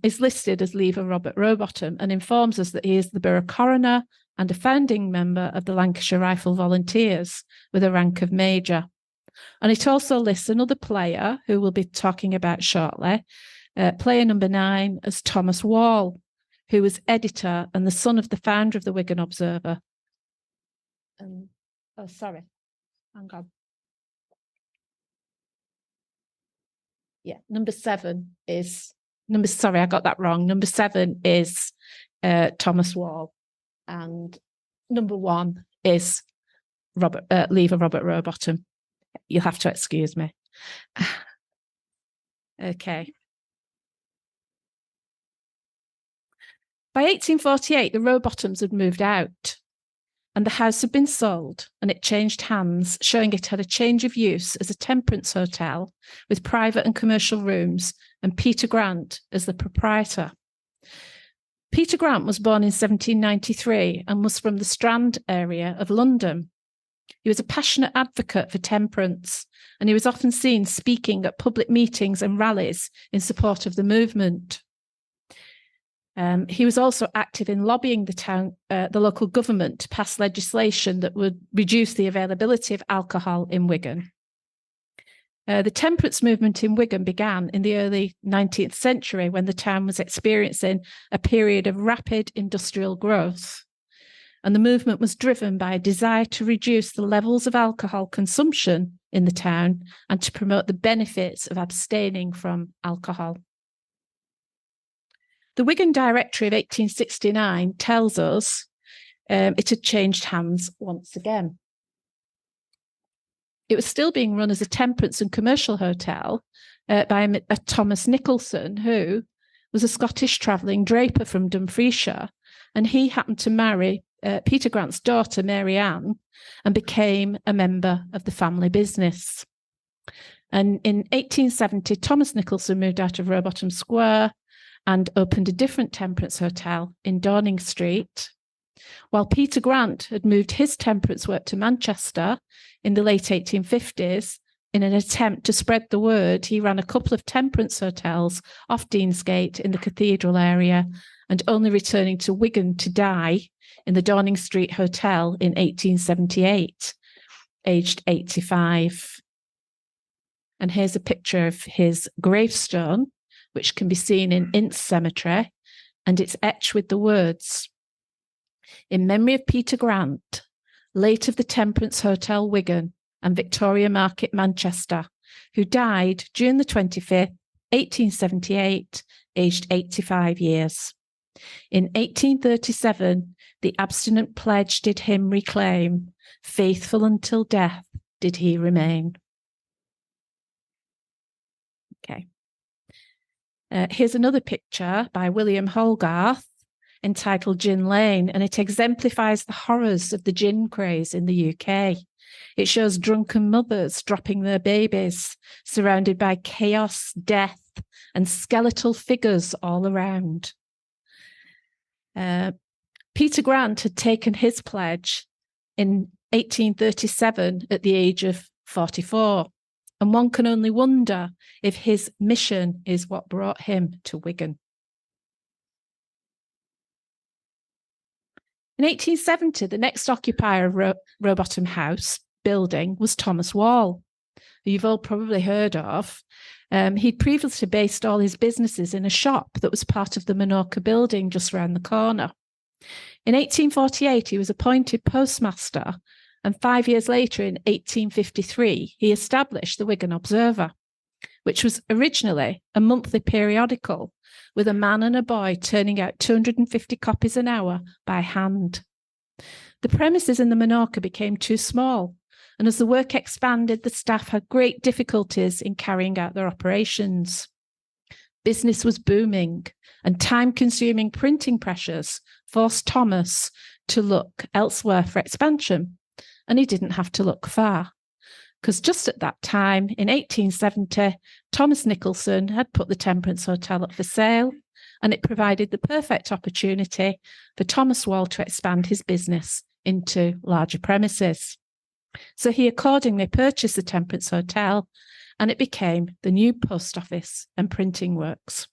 Is listed as Lever Robert Robottom and informs us that he is the borough coroner and a founding member of the Lancashire Rifle Volunteers with a rank of major. And it also lists another player who we'll be talking about shortly, player number 9 as Thomas Wall, who was editor and the son of the founder of the Wigan Observer. Oh, sorry, hang on. Yeah, number 7 is... Sorry, I got that wrong. Number 7 is Thomas Wall, and number 1 is Lever Robert Robottom. You'll have to excuse me. Okay. By 1848, the Robottoms had moved out, and the house had been sold, and it changed hands, showing it had a change of use as a temperance hotel with private and commercial rooms, and Peter Grant as the proprietor. Peter Grant was born in 1793 and was from the Strand area of London. He was a passionate advocate for temperance, and he was often seen speaking at public meetings and rallies in support of the movement. He was also active in lobbying the local government to pass legislation that would reduce the availability of alcohol in Wigan. The temperance movement in Wigan began in the early 19th century when the town was experiencing a period of rapid industrial growth. And the movement was driven by a desire to reduce the levels of alcohol consumption in the town and to promote the benefits of abstaining from alcohol. The Wigan Directory of 1869 tells us it had changed hands once again. It was still being run as a temperance and commercial hotel by a Thomas Nicholson, who was a Scottish travelling draper from Dumfriesshire, and he happened to marry Peter Grant's daughter, Mary Ann, and became a member of the family business. And in 1870, Thomas Nicholson moved out of Robottom Square and opened a different temperance hotel in Downing Street, while Peter Grant had moved his temperance work to Manchester in the late 1850s. In an attempt to spread the word, he ran a couple of temperance hotels off Deansgate in the cathedral area, and only returning to Wigan to die in the Downing Street Hotel in 1878, aged 85. And here's a picture of his gravestone, which can be seen in Ince Cemetery, and it's etched with the words, "In memory of Peter Grant, late of the Temperance Hotel, Wigan, and Victoria Market, Manchester, who died June the 25th, 1878, aged 85 years. In 1837, the abstinent pledge did him reclaim, faithful until death did he remain." Okay. Here's another picture by William Hogarth entitled Gin Lane, and it exemplifies the horrors of the gin craze in the UK. It shows drunken mothers dropping their babies, surrounded by chaos, death, and skeletal figures all around. Peter Grant had taken his pledge in 1837 at the age of 44. And one can only wonder if his mission is what brought him to Wigan. In 1870, the next occupier of Robottom House building was Thomas Wall, who you've all probably heard of. He'd previously based all his businesses in a shop that was part of the Minorca building just round the corner. In 1848, he was appointed postmaster, and 5 years later, in 1853, he established the Wigan Observer, which was originally a monthly periodical with a man and a boy turning out 250 copies an hour by hand. The premises in the Minorca became too small, and as the work expanded, the staff had great difficulties in carrying out their operations. Business was booming, and time-consuming printing pressures forced Thomas to look elsewhere for expansion. And he didn't have to look far, because just at that time, in 1870, Thomas Nicholson had put the Temperance Hotel up for sale, and it provided the perfect opportunity for Thomas Wall to expand his business into larger premises. So he accordingly purchased the Temperance Hotel, and it became the new post office and printing works.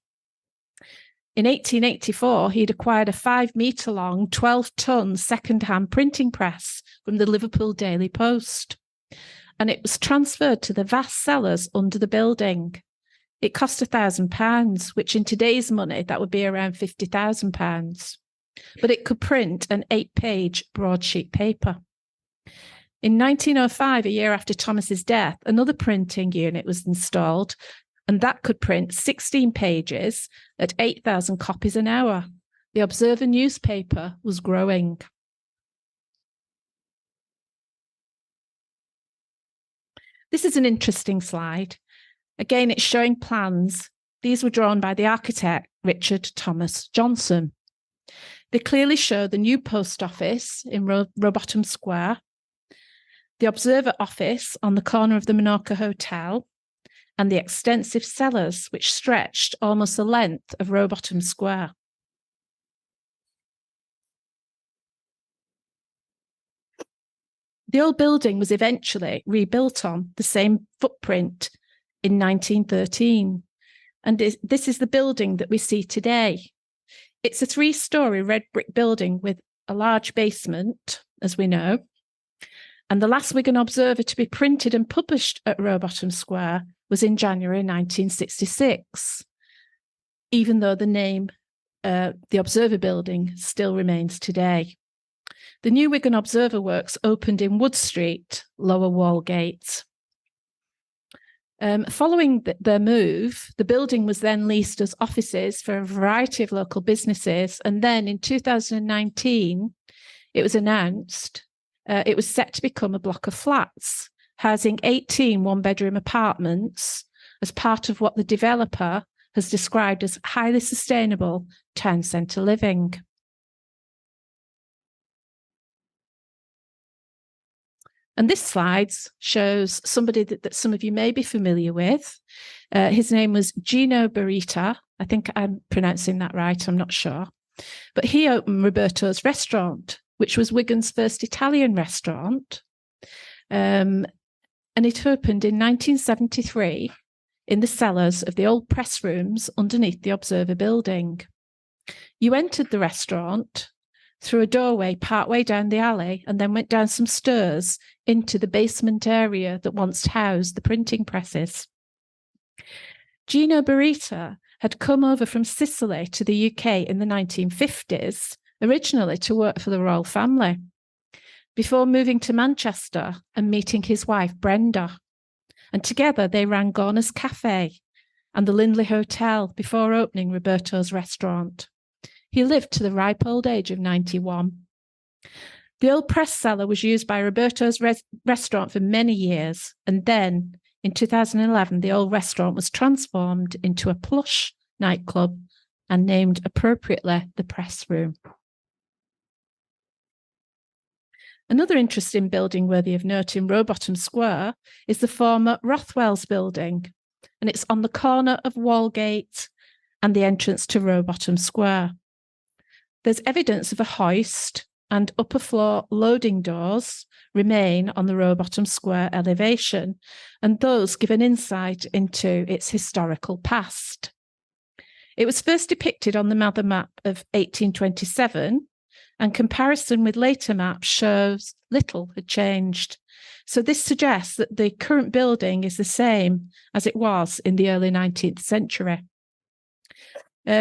In 1884, he'd acquired a 5-metre-long, 12-ton second-hand printing press from the Liverpool Daily Post, and it was transferred to the vast cellars under the building. It cost £1,000, which in today's money, that would be around £50,000, but it could print an 8-page broadsheet paper. In 1905, a year after Thomas's death, another printing unit was installed, and that could print 16 pages at 8,000 copies an hour. The Observer newspaper was growing. This is an interesting slide. Again, it's showing plans. These were drawn by the architect, Richard Thomas Johnson. They clearly show the new post office in Robottom Square, the Observer office on the corner of the Minorca Hotel, and the extensive cellars which stretched almost the length of Robottom Square. The old building was eventually rebuilt on the same footprint in 1913, and this is the building that we see today. It's a 3-storey red brick building with a large basement, as we know, And the last Wigan Observer to be printed and published at Robottom Square was in January 1966, even though the name, the Observer Building, still remains today. The new Wigan Observer Works opened in Wood Street, Lower Walgate. Following their move, the building was then leased as offices for a variety of local businesses. And then in 2019, it was announced it was set to become a block of flats, housing 18 one-bedroom apartments as part of what the developer has described as highly sustainable town centre living. And this slide shows somebody that some of you may be familiar with. His name was Gino Barita. I think I'm pronouncing that right, I'm not sure. But he opened Roberto's restaurant, which was Wigan's first Italian restaurant. And it opened in 1973 in the cellars of the old press rooms underneath the Observer Building. You entered the restaurant through a doorway partway down the alley and then went down some stairs into the basement area that once housed the printing presses. Gino Barita had come over from Sicily to the UK in the 1950s, originally to work for the royal family, before moving to Manchester and meeting his wife, Brenda. And together they ran Gorner's Cafe and the Lindley Hotel before opening Roberto's restaurant. He lived to the ripe old age of 91. The old press cellar was used by Roberto's restaurant for many years, and then in 2011, the old restaurant was transformed into a plush nightclub and named appropriately the Press Room. Another interesting building worthy of note in Robottom Square is the former Rothwell's building, and it's on the corner of Walgate and the entrance to Robottom Square. There's evidence of a hoist, and upper floor loading doors remain on the Robottom Square elevation, and those give an insight into its historical past. It was first depicted on the Mather map of 1827, and comparison with later maps shows little had changed. So this suggests that the current building is the same as it was in the early 19th century.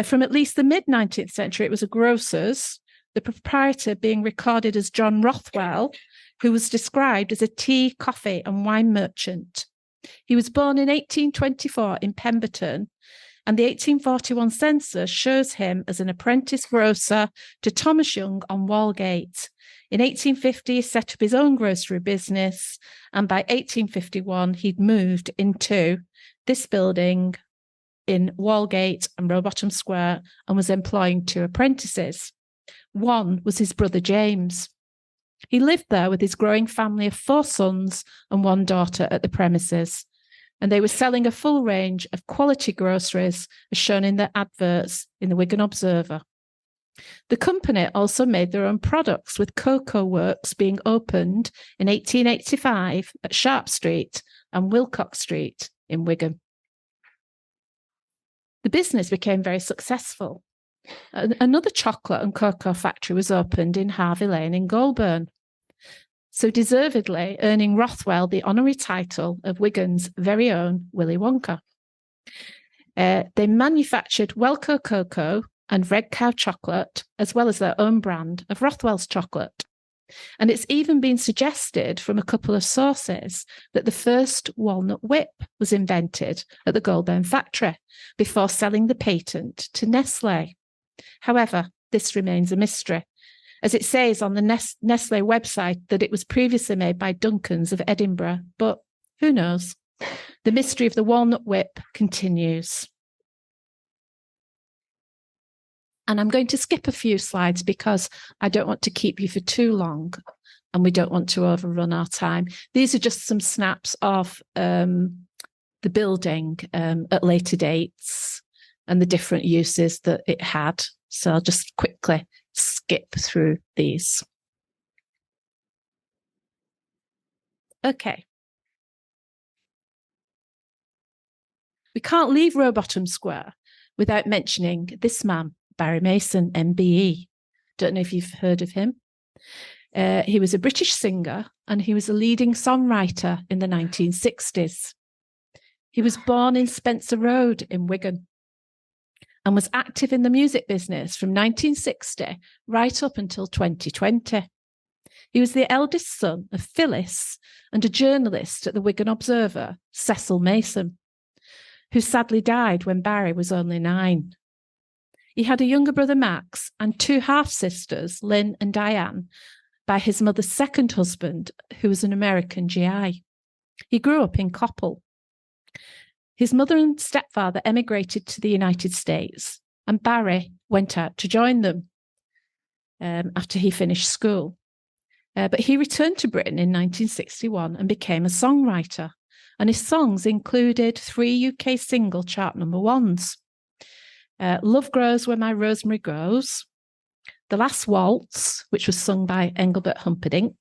From at least the mid-19th century, it was a grocer's, the proprietor being recorded as John Rothwell, who was described as a tea, coffee and wine merchant. He was born in 1824 in Pemberton, and the 1841 census shows him as an apprentice grocer to Thomas Young on Walgate. In 1850, he set up his own grocery business, and by 1851, he'd moved into this building in Walgate and Robottom Square and was employing 2 apprentices. One was his brother James. He lived there with his growing family of 4 sons and 1 daughter at the premises, and they were selling a full range of quality groceries as shown in their adverts in the Wigan Observer. The company also made their own products, with cocoa works being opened in 1885 at Sharp Street and Wilcox Street in Wigan. The business became very successful. Another chocolate and cocoa factory was opened in Harvey Lane in Goulburn, so deservedly earning Rothwell the honorary title of Wigan's very own Willy Wonka. They manufactured Welco cocoa and Red Cow chocolate, as well as their own brand of Rothwell's chocolate. And it's even been suggested from a couple of sources that the first walnut whip was invented at the Goulburn factory before selling the patent to Nestlé. However, this remains a mystery, as it says on the Nestlé website that it was previously made by Duncan's of Edinburgh, but who knows? The mystery of the walnut whip continues. And I'm going to skip a few slides because I don't want to keep you for too long and we don't want to overrun our time. These are just some snaps of the building at later dates and the different uses that it had. So I'll just quickly skip through these. Okay. We can't leave Robottom Square without mentioning this man, Barry Mason, MBE. Don't know if you've heard of him. He was a British singer and he was a leading songwriter in the 1960s. He was born in Spencer Road in Wigan and was active in the music business from 1960 right up until 2020. He was the eldest son of Phyllis and a journalist at the Wigan Observer, Cecil Mason, who sadly died when Barry was only 9. He had a younger brother, Max, and 2 half-sisters, Lynn and Diane, by his mother's second husband, who was an American GI. He grew up in Coppell. His mother and stepfather emigrated to the United States, and Barry went out to join them after he finished school. But he returned to Britain in 1961 and became a songwriter, and his songs included 3 UK single chart number 1s. Love Grows Where My Rosemary Grows, The Last Waltz, which was sung by Engelbert Humperdinck,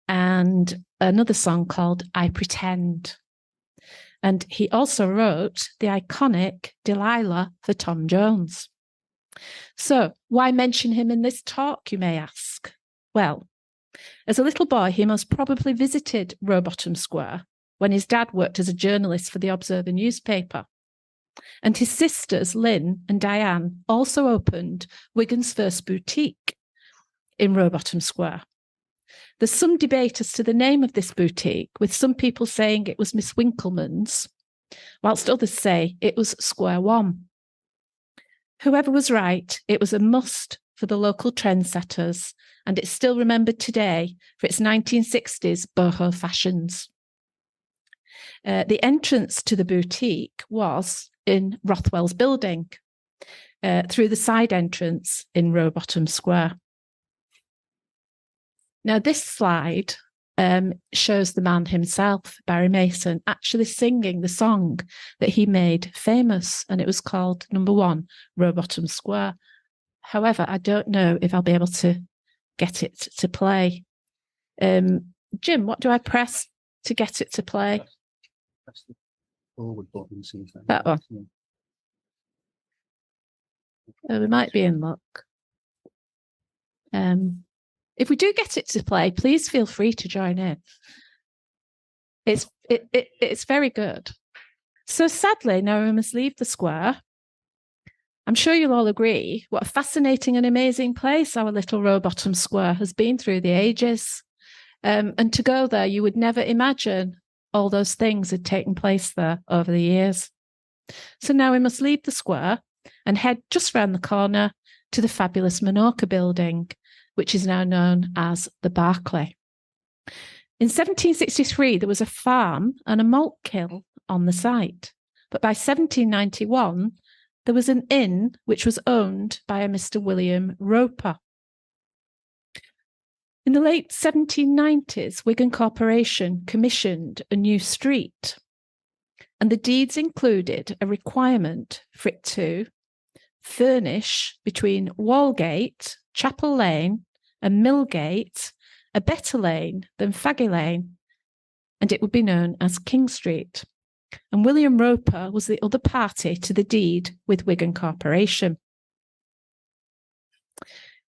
and another song called I Pretend. And he also wrote the iconic Delilah for Tom Jones. So why mention him in this talk, you may ask? Well, as a little boy, he most probably visited Robottom Square when his dad worked as a journalist for the Observer newspaper. And his sisters, Lynn and Diane, also opened Wigan's first boutique in Robottom Square. There's some debate as to the name of this boutique, with some people saying it was Miss Winkleman's, whilst others say it was Square One. Whoever was right, it was a must for the local trendsetters, and it's still remembered today for its 1960s boho fashions. The entrance to the boutique was in Rothwell's building, through the side entrance in Robottom Square. Now, this slide shows the man himself, Barry Mason, actually singing the song that he made famous, and it was called Number 1, Robottom Square. However, I don't know if I'll be able to get it to play. Jim, what do I press to get it to play? Press the forward button. See if that one. Oh, we might be in luck. If we do get it to play, please feel free to join in. It's very good. So sadly, now we must leave the square. I'm sure you'll all agree what a fascinating and amazing place our little Robottom Square has been through the ages. And to go there, you would never imagine all those things had taken place there over the years. So now we must leave the square and head just round the corner to the fabulous Minorca building, which is now known as the Barclay. In 1763, there was a farm and a malt kiln on the site. But by 1791, there was an inn which was owned by a Mr. William Roper. In the late 1790s, Wigan Corporation commissioned a new street, and the deeds included a requirement for it to furnish between Walgate, Chapel Lane, and Millgate a better lane than Foggy Lane, and it would be known as King Street. And William Roper was the other party to the deed with Wigan Corporation.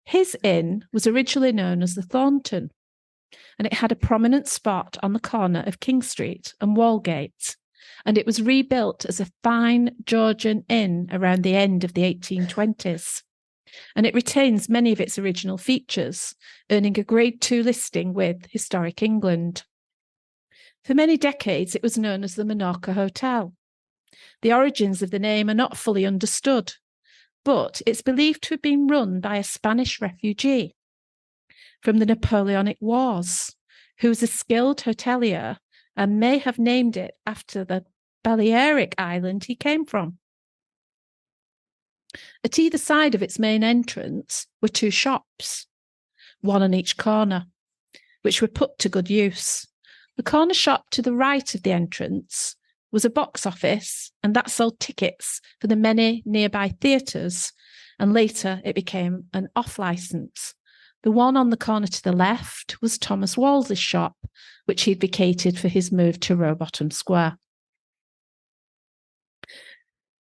His inn was originally known as the Thornton, and it had a prominent spot on the corner of King Street and Walgate, and it was rebuilt as a fine Georgian inn around the end of the 1820s. And it retains many of its original features, earning a Grade 2 listing with Historic England. For many decades, it was known as the Minorca Hotel. The origins of the name are not fully understood, but it's believed to have been run by a Spanish refugee from the Napoleonic Wars, who was a skilled hotelier and may have named it after the Balearic island he came from. At either side of its main entrance were 2 shops, one on each corner, which were put to good use. The corner shop to the right of the entrance was a box office, and that sold tickets for the many nearby theatres, and later it became an off-licence. The one on the corner to the left was Thomas Wals's shop, which he'd vacated for his move to Robottom Square.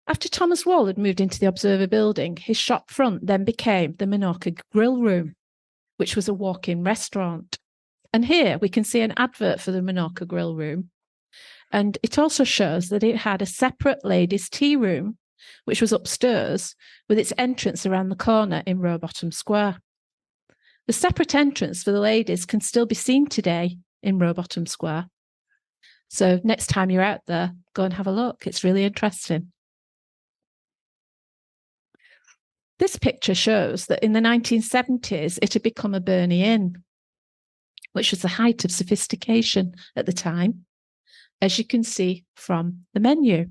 After Thomas Wall had moved into the Observer building, his shop front then became the Minorca Grill Room. which was a walk-in restaurant. And here we can see an advert for the Minorca grill room. And it also shows that it had a separate ladies' tea room, which was upstairs, with its entrance around the corner in Robottom Square. The separate entrance for the ladies can still be seen today in Robottom Square. So next time you're out there, go and have a look. It's really interesting. This picture shows that in the 1970s, it had become a Burney Inn, which was the height of sophistication at the time, as you can see from the menu.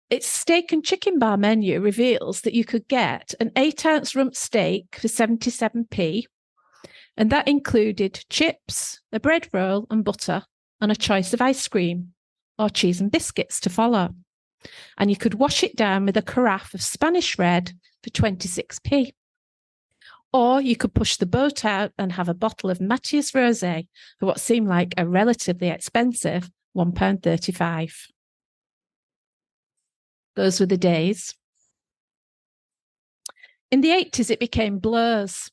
Its steak and chicken bar menu reveals that you could get an 8-ounce rump steak for 77p, and that included chips, a bread roll and butter, and a choice of ice cream or cheese and biscuits to follow. And you could wash it down with a carafe of Spanish red for 26p. Or you could push the boat out and have a bottle of Matthias Rosé for what seemed like a relatively expensive £1.35. Those were the days. In the 80s, it became Blur's.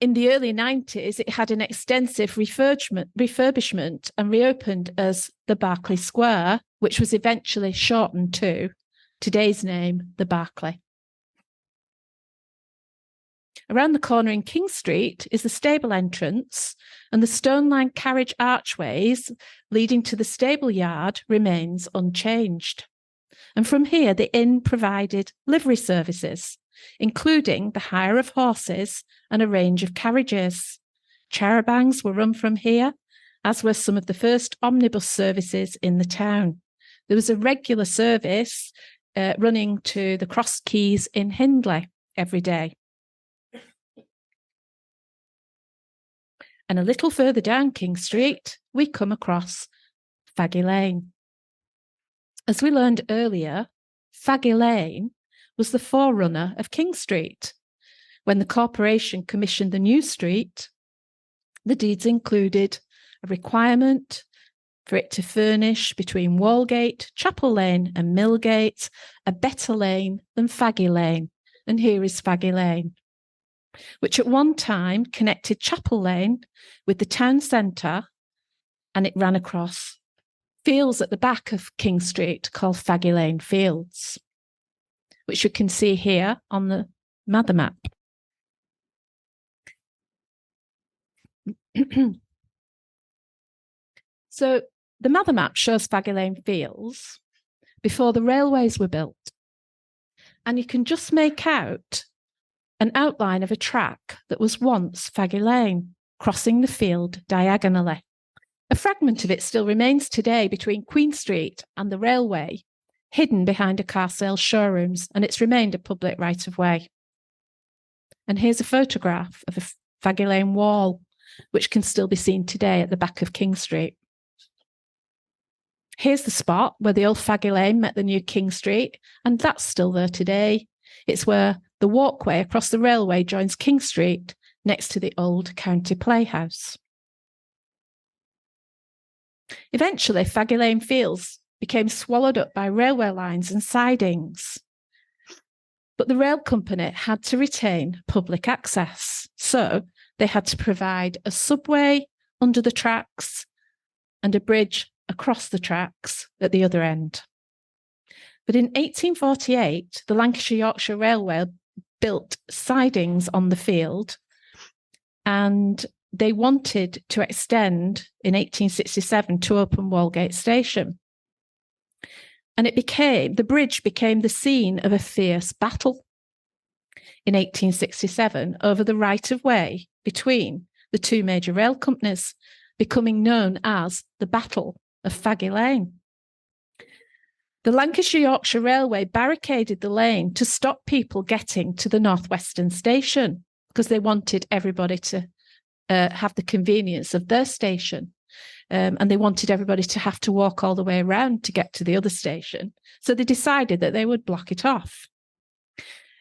In the early 90s, it had an extensive refurbishment and reopened as the Berkeley Square, which was eventually shortened to today's name, the Berkeley. Around the corner in King Street is the stable entrance, and the stone-lined carriage archways leading to the stable yard remains unchanged. And from here, the inn provided livery services, including the hire of horses and a range of carriages. Charabancs were run from here, as were some of the first omnibus services in the town. There was a regular service running to the Cross Keys in Hindley every day. And a little further down King Street, we come across Foggy Lane. As we learned earlier, Foggy Lane was the forerunner of King Street. When the corporation commissioned the new street, the deeds included a requirement for it to furnish between Walgate, Chapel Lane and Millgate a better lane than Foggy Lane. And here is Foggy Lane, which at one time connected Chapel Lane with the town centre, and it ran across fields at the back of King Street called Foggy Lane Fields, which you can see here on the Mather map. So the Mather map shows Foggy Lane Fields before the railways were built. And you can just make out an outline of a track that was once Foggy Lane, crossing the field diagonally. A fragment of it still remains today between Queen Street and the railway, hidden behind a car sales showrooms, and it's remained a public right-of-way. And here's a photograph of a Foggy Lane wall, which can still be seen today at the back of King Street. Here's the spot where the old Foggy Lane met the new King Street, and that's still there today. It's where the walkway across the railway joins King Street next to the old County Playhouse. Eventually, Foggy Lane Fields became swallowed up by railway lines and sidings. But the rail company had to retain public access, so they had to provide a subway under the tracks and a bridge across the tracks at the other end. But in 1848, the Lancashire-Yorkshire Railway built sidings on the field, and they wanted to extend in 1867 to open Walgate Station. And the bridge became the scene of a fierce battle in 1867 over the right-of-way between the two major rail companies, becoming known as the Battle of Foggy Lane. The Lancashire-Yorkshire Railway barricaded the lane to stop people getting to the North Western Station because they wanted everybody to have the convenience of their station. And they wanted everybody to have to walk all the way around to get to the other station. So they decided that they would block it off.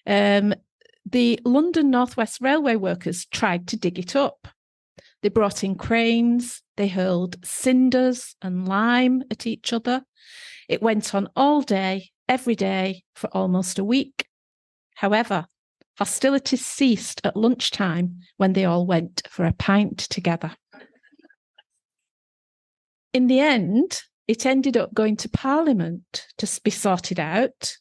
The London North West Railway workers tried to dig it up. They brought in cranes, they hurled cinders and lime at each other. It went on all day, every day, for almost a week. However, Hostilities ceased at lunchtime when they all went for a pint together. In the end, it ended up going to Parliament to be sorted out,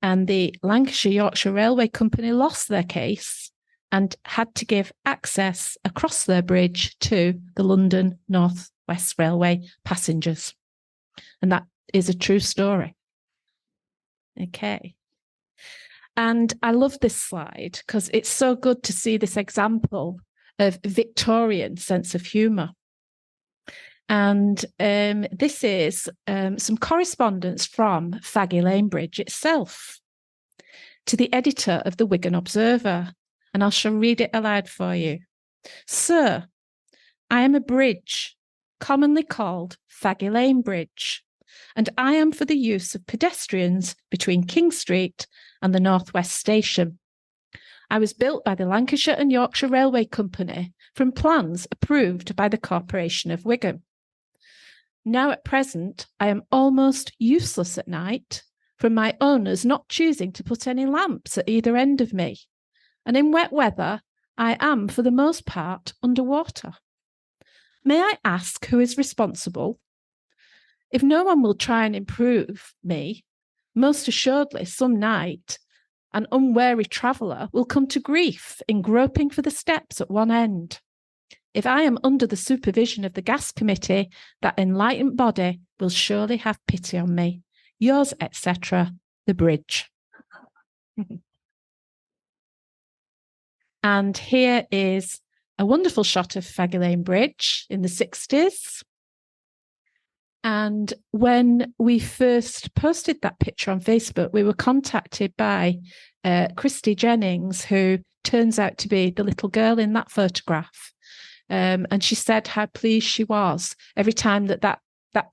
and the Lancashire-Yorkshire Railway Company lost their case and had to give access across their bridge to the London North West Railway passengers. And that is a true story. Okay. And I love this slide because it's so good to see this example of Victorian sense of humour. And this is some correspondence from Foggy Lane Bridge itself to the editor of the Wigan Observer. And I shall read it aloud for you. Sir, I am a bridge, commonly called Foggy Lane Bridge, and I am for the use of pedestrians between King Street and the North West Station. I was built by the Lancashire and Yorkshire Railway Company from plans approved by the Corporation of Wigan. Now at present, I am almost useless at night from my owners not choosing to put any lamps at either end of me. And in wet weather, I am for the most part underwater. May I ask who is responsible? If no one will try and improve me, most assuredly some night an unwary traveller will come to grief in groping for the steps at one end. If I am under the supervision of the gas committee, that enlightened body will surely have pity on me. Yours, etc., the bridge. And here is a wonderful shot of Foggy Lane Bridge in the 60s. And when we first posted that picture on Facebook, we were contacted by Christy Jennings, who turns out to be the little girl in that photograph. And she said how pleased she was every time that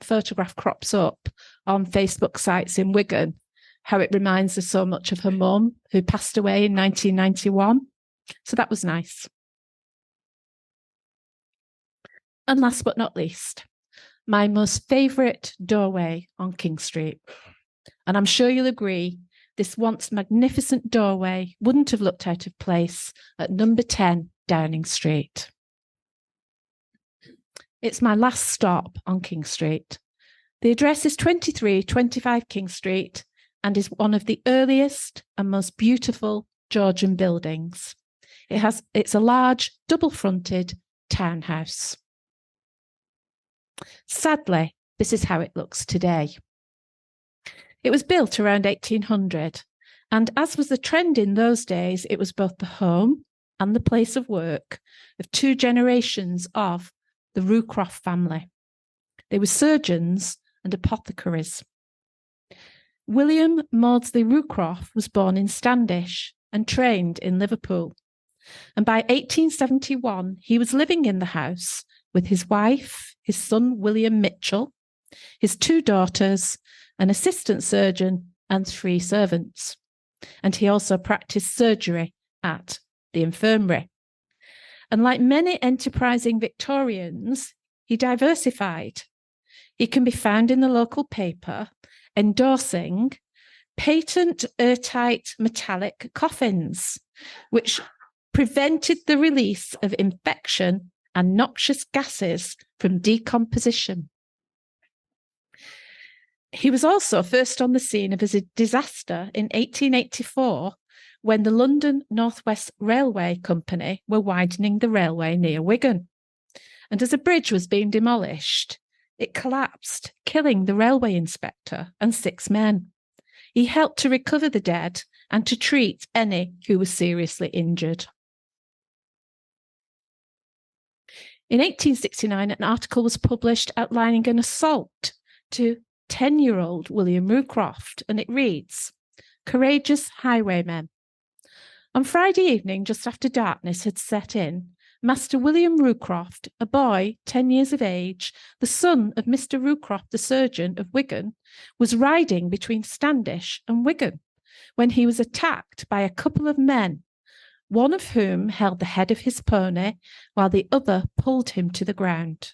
photograph crops up on Facebook sites in Wigan, how it reminds her so much of her mum, who passed away in 1991. So that was nice. And last but not least, my most favourite doorway on King Street. And I'm sure you'll agree, this once magnificent doorway wouldn't have looked out of place at number 10 Downing Street. It's my last stop on King Street. The address is 2325 King Street and is one of the earliest and most beautiful Georgian buildings. It's a large double-fronted townhouse. Sadly, this is how it looks today. It was built around 1800, and as was the trend in those days, it was both the home and the place of work of two generations of the Rucroft family. They were surgeons and apothecaries. William Maudsley Rucroft was born in Standish and trained in Liverpool. And by 1871, he was living in the house with his wife, his son William Mitchell, his two daughters, an assistant surgeon, and 3 servants. And he also practiced surgery at the infirmary. And like many enterprising Victorians, he diversified. He can be found in the local paper endorsing patent airtight metallic coffins, which prevented the release of infection and noxious gases from decomposition. He was also first on the scene of a disaster in 1884 when the London North West Railway Company were widening the railway near Wigan. And as a bridge was being demolished, it collapsed, killing the railway inspector and 6 men. He helped to recover the dead and to treat any who were seriously injured. In 1869, an article was published outlining an assault to 10-year-old William Rucroft, and it reads, "Courageous highwaymen. On Friday evening, just after darkness had set in, Master William Rucroft, a boy 10 years of age, the son of Mr. Rucroft, the surgeon of Wigan, was riding between Standish and Wigan when he was attacked by a couple of men, one of whom held the head of his pony while the other pulled him to the ground,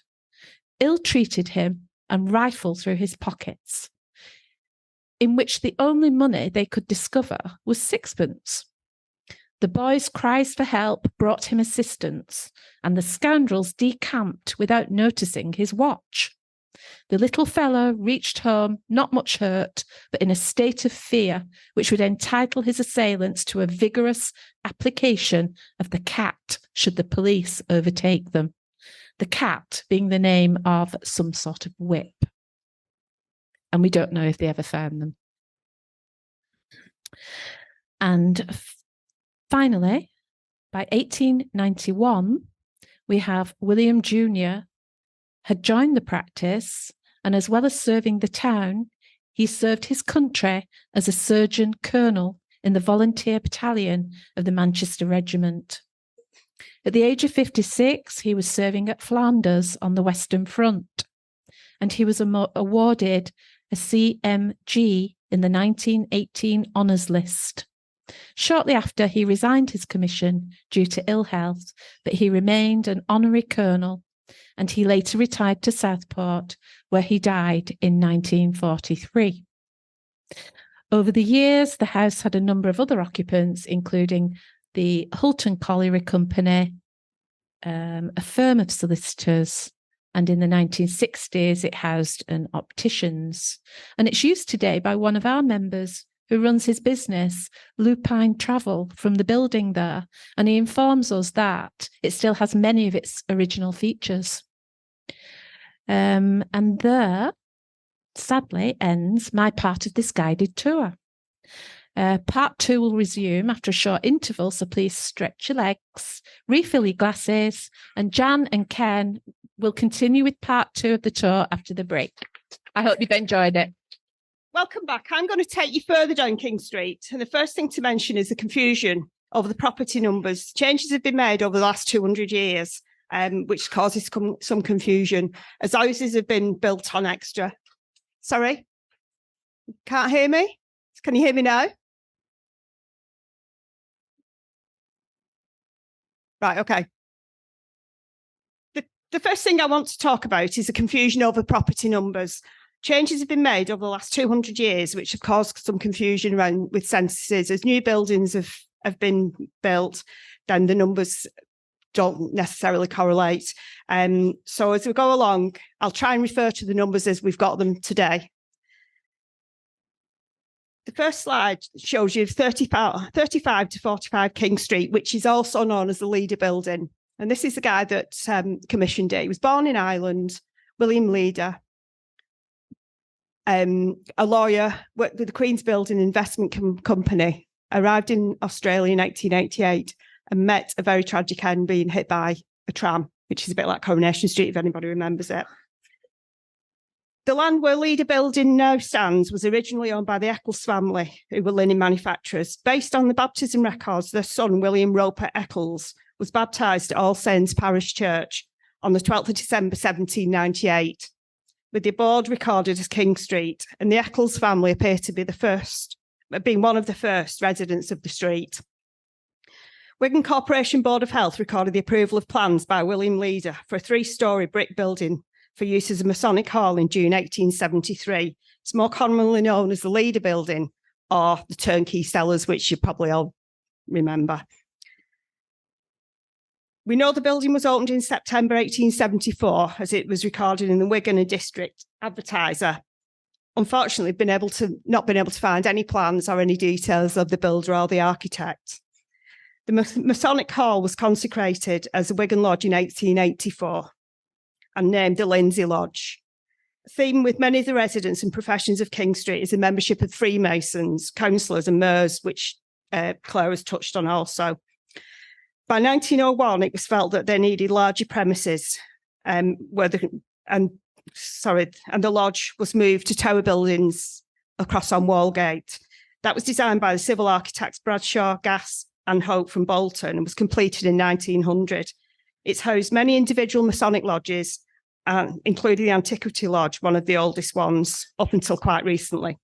ill-treated him and rifled through his pockets, in which the only money they could discover was 6pence. The boy's cries for help brought him assistance, and the scoundrels decamped without noticing his watch. The little fellow reached home not much hurt, but in a state of fear, which would entitle his assailants to a vigorous application of the cat should the police overtake them. The cat being the name of some sort of whip. And we don't know if they ever found them. And finally, by 1891, we have William Jr. had joined the practice, and as well as serving the town, he served his country as a surgeon colonel in the volunteer battalion of the Manchester Regiment. At the age of 56, he was serving at Flanders on the Western Front, and he was awarded a CMG in the 1918 Honours List. Shortly after, he resigned his commission due to ill health, but he remained an honorary colonel, and he later retired to Southport, where he died in 1943. Over the years, the house had a number of other occupants, including the Hulton Colliery Company, a firm of solicitors, and in the 1960s, it housed an optician's. And it's used today by one of our members who runs his business, Lupine Travel, from the building there. And he informs us that it still has many of its original features. And there, sadly, ends my part of this guided tour. Part 2 will resume after a short interval, so please stretch your legs, refill your glasses, and Jan and Ken will continue with part 2 of the tour after the break. I hope you've enjoyed it. Welcome back. I'm going to take you further down King Street. And the first thing to mention is the confusion over the property numbers. Changes have been made over the last 200 years, which causes some confusion as houses have been built on extra. Sorry? Can't hear me? Can you hear me now? Right, okay. The first thing I want to talk about is the confusion over property numbers. Changes have been made over the last 200 years, which have caused some confusion around with censuses. As new buildings have been built, then the numbers don't necessarily correlate. So as we go along, I'll try and refer to the numbers as we've got them today. The first slide shows you 35 to 45 King Street, which is also known as the Leader Building. And this is the guy that commissioned it. He was born in Ireland, William Leader, a lawyer, worked with the Queen's Building Investment Company, arrived in Australia in 1888 and met a very tragic end being hit by a tram, which is a bit like Coronation Street, if anybody remembers it. The land where Leader Building now stands was originally owned by the Eccles family, who were linen manufacturers. Based on the baptism records, their son, William Roper Eccles, was baptised at All Saints Parish Church on the 12th of December 1798, with the board recorded as King Street, and the Eccles family appear to be being one of the first residents of the street. Wigan Corporation Board of Health recorded the approval of plans by William Leader for a 3-storey brick building for use as a Masonic Hall in June 1873. It's more commonly known as the Leader Building or the Turnkey Cellars, which you probably all remember. We know the building was opened in September 1874, as it was recorded in the Wigan and District Advertiser. Unfortunately, not been able to find any plans or any details of the builder or the architect. The Masonic Hall was consecrated as a Wigan Lodge in 1884 and named the Lindsay Lodge. A theme with many of the residents and professions of King Street is the membership of Freemasons, councillors and Mayors, which Claire has touched on also. By 1901, it was felt that they needed larger premises, and the lodge was moved to tower buildings across on Walgate. That was designed by the civil architects Bradshaw, Gass and Hope from Bolton and was completed in 1900. It's housed many individual Masonic lodges, including the Antiquity Lodge, one of the oldest ones up until quite recently.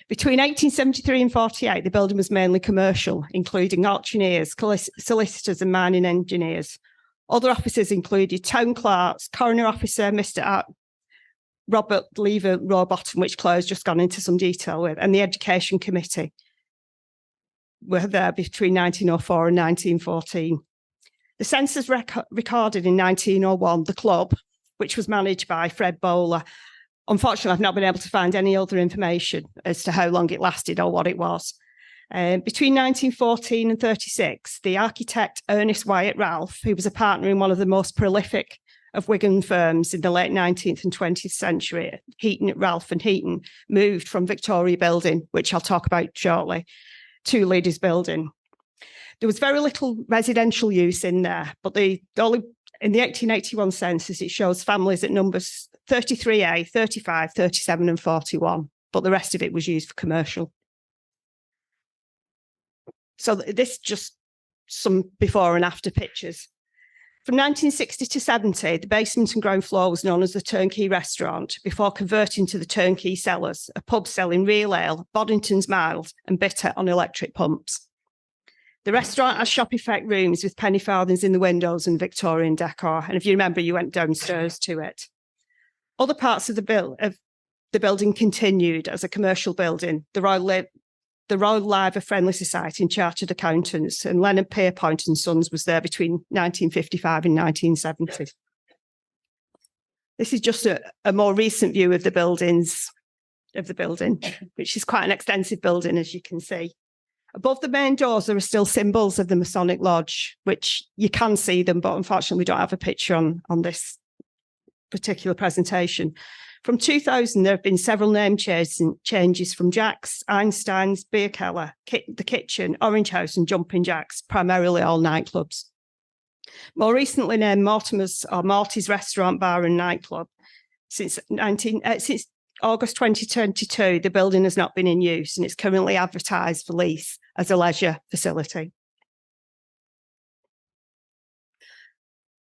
Between 1873 and 48, the building was mainly commercial, including auctioneers, solicitors and mining engineers. Other officers included town clerks, coroner officer, Mr. Robert Lever Robottom, which Claire's just gone into some detail with, and the education committee. were there between 1904 and 1914. The census recorded in 1901 the club, which was managed by Fred Bowler. Unfortunately, I've not been able to find any other information as to how long it lasted or what it was. Between 1914 and 36, the architect Ernest Wyatt Ralph, who was a partner in one of the most prolific of Wigan firms in the late 19th and 20th century, Ralph and Heaton, moved from Victoria Building, which I'll talk about shortly, to Leaders Building. There was very little residential use in there, but in the 1881 census, it shows families at numbers 33A, 35, 37 and 41, but the rest of it was used for commercial. So this just some before and after pictures. From 1960 to 70, the basement and ground floor was known as the Turnkey Restaurant before converting to the Turnkey Cellars, a pub selling real ale, Boddington's mild and bitter on electric pumps. The restaurant has shop effect rooms with penny farthings in the windows and Victorian decor. And if you remember, you went downstairs to it. Other parts of the building continued as a commercial building. The Royal Liver Friendly Society and Chartered Accountants, and Leonard Pierpoint and Sons was there between 1955 and 1970. This is just a more recent view of the building, which is quite an extensive building, as you can see. Above the main doors, there are still symbols of the Masonic Lodge, which you can see them, but unfortunately we don't have a picture on this particular presentation. From 2000, there have been several name changes from Jack's, Einstein's, Beer Keller, The Kitchen, Orange House and Jumping Jacks, primarily all nightclubs. More recently named Mortimer's or Morty's Restaurant, Bar and Nightclub. Since August 2022, the building has not been in use and it's currently advertised for lease as a leisure facility.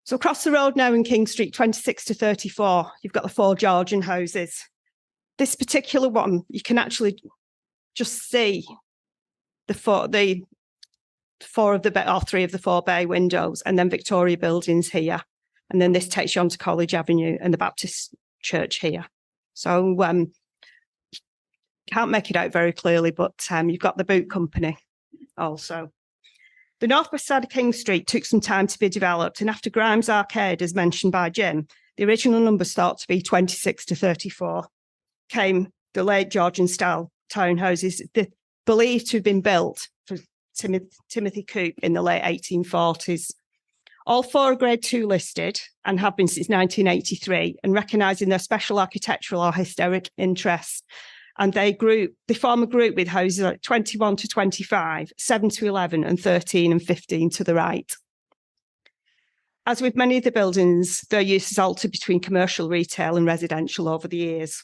So across the road now in King Street, 26 to 34, you've got the 4 Georgian houses. This particular one, you can actually just see the 3 of the 4 bay windows and then Victoria Buildings here. And then this takes you onto College Avenue and the Baptist Church here. So can't make it out very clearly, but you've got the Boot Company also. The northwest side of King Street took some time to be developed, and after Grimes Arcade, as mentioned by Jim, the original numbers thought to be 26 to 34, came the late Georgian-style townhouses believed to have been built for Timothy Coop in the late 1840s. All 4 are Grade 2 listed and have been since 1983, and recognising their special architectural or historic interests. And they form a group with houses like 21 to 25, 7 to 11, and 13 and 15 to the right. As with many of the buildings, their use has altered between commercial, retail, and residential over the years.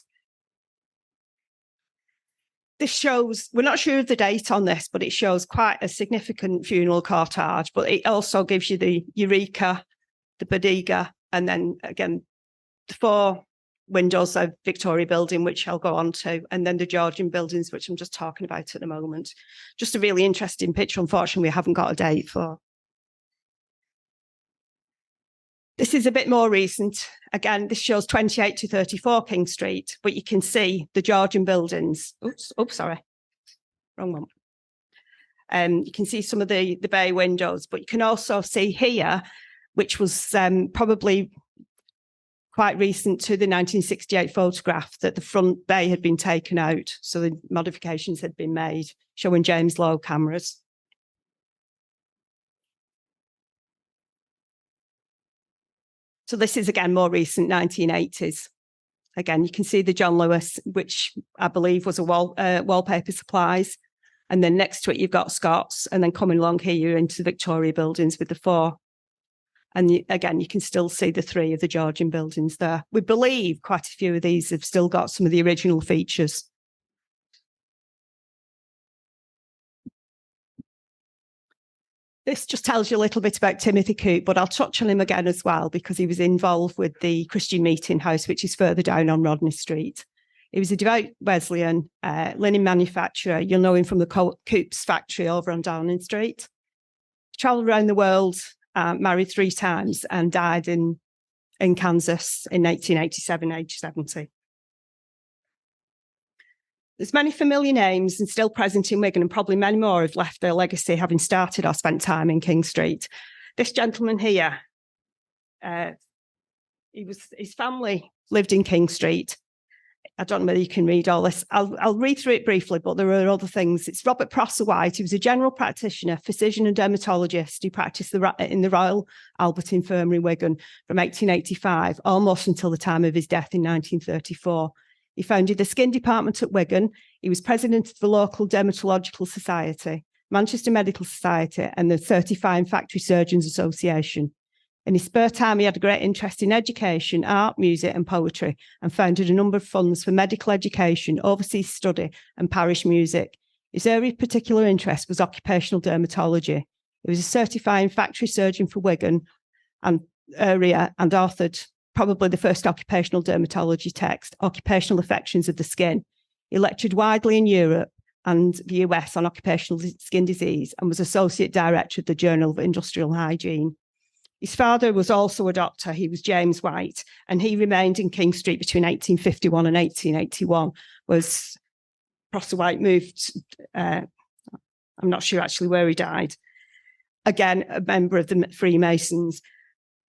This shows, we're not sure of the date on this, but it shows quite a significant funeral cortege, but it also gives you the Eureka, the Bodega, and then again, the 4 windows of Victoria Building, which I'll go on to, and then the Georgian buildings, which I'm just talking about at the moment. Just a really interesting picture. Unfortunately, we haven't got a date for. This is a bit more recent. Again, this shows 28 to 34 King Street, but you can see the Georgian buildings. Oops, sorry. Wrong one. You can see some of the bay windows, but you can also see here, which was probably quite recent to the 1968 photograph, that the front bay had been taken out. So the modifications had been made, showing James Lowe cameras. So this is again more recent, 1980s. Again, you can see the John Lewis, which I believe was a wallpaper supplies. And then next to it, you've got Scott's. And then coming along here, you're into the Victoria buildings with the 4. And again, you can still see the 3 of the Georgian buildings there. We believe quite a few of these have still got some of the original features. This just tells you a little bit about Timothy Coop, but I'll touch on him again as well, because he was involved with the Christian Meeting House, which is further down on Rodney Street. He was a devout Wesleyan linen manufacturer. You'll know him from the Coop's factory over on Downing Street. Travelled around the world, married 3 times, and died in Kansas in 1887, age 70. There's many familiar names and still present in Wigan, and probably many more have left their legacy having started or spent time in King Street. This gentleman here, his family lived in King Street. I don't know whether you can read all this. I'll read through it briefly, but there are other things. It's Robert Prosser White. He was a general practitioner, physician and dermatologist. He practiced in the Royal Albert Infirmary, Wigan, from 1885, almost until the time of his death in 1934. He founded the skin department at Wigan. He was president of the local Dermatological Society, Manchester Medical Society, and the Certifying Factory Surgeons Association. In his spare time, he had a great interest in education, art, music, and poetry, and founded a number of funds for medical education, overseas study, and parish music. His area of particular interest was occupational dermatology. He was a certifying factory surgeon for Wigan and area, and authored probably the first occupational dermatology text, Occupational Affections of the Skin. He lectured widely in Europe and the US on occupational skin disease, and was associate director of the Journal of Industrial Hygiene. His father was also a doctor. He was James White, and he remained in King Street between 1851 and 1881, was Prosser White moved, I'm not sure actually where he died. Again, a member of the Freemasons.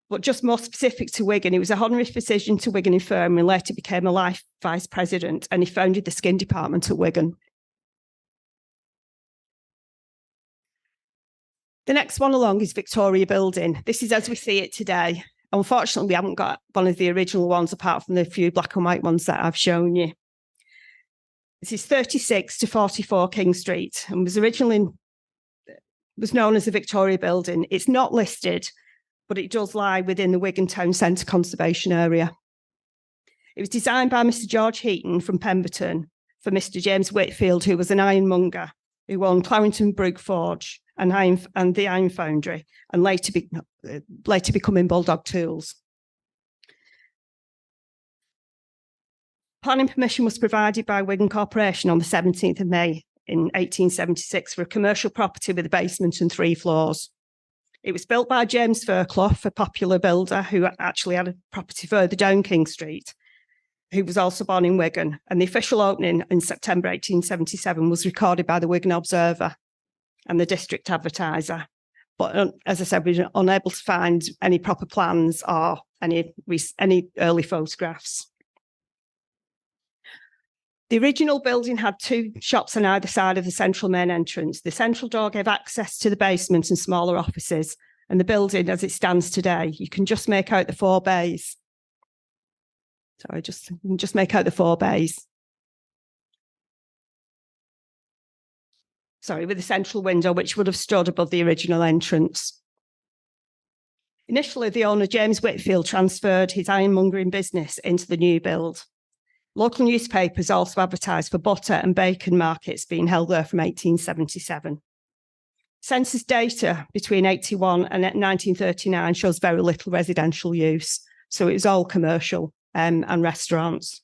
But just more specific to Wigan, he was a honorary physician to Wigan Infirmary and later became a life vice president, and he founded the skin department at Wigan. The next one along is Victoria Building. This is as we see it today. Unfortunately, we haven't got one of the original ones apart from the few black and white ones that I've shown you. This is 36 to 44 King Street and was known as the Victoria Building. It's not listed, but it does lie within the Wigan Town Centre Conservation Area. It was designed by Mr. George Heaton from Pemberton for Mr. James Whitfield, who was an ironmonger who owned Clarendon Brugg Forge and the Iron Foundry, and later becoming Bulldog Tools. Planning permission was provided by Wigan Corporation on the 17th of May in 1876 for a commercial property with a basement and 3 floors. It was built by James Fairclough, a popular builder who actually had a property further down King Street, who was also born in Wigan. And the official opening in September 1877 was recorded by the Wigan Observer and the District Advertiser. But as I said, we were unable to find any proper plans or any early photographs. The original building had 2 shops on either side of the central main entrance. The central door gave access to the basement and smaller offices, and the building as it stands today, you can just make out the 4 bays. Sorry, you can just make out the 4 bays. Sorry, with the central window, which would have stood above the original entrance. Initially, the owner, James Whitfield, transferred his ironmongering business into the new build. Local newspapers also advertised for butter and bacon markets being held there from 1877. Census data between 81 and 1939 shows very little residential use, so it was all commercial and restaurants.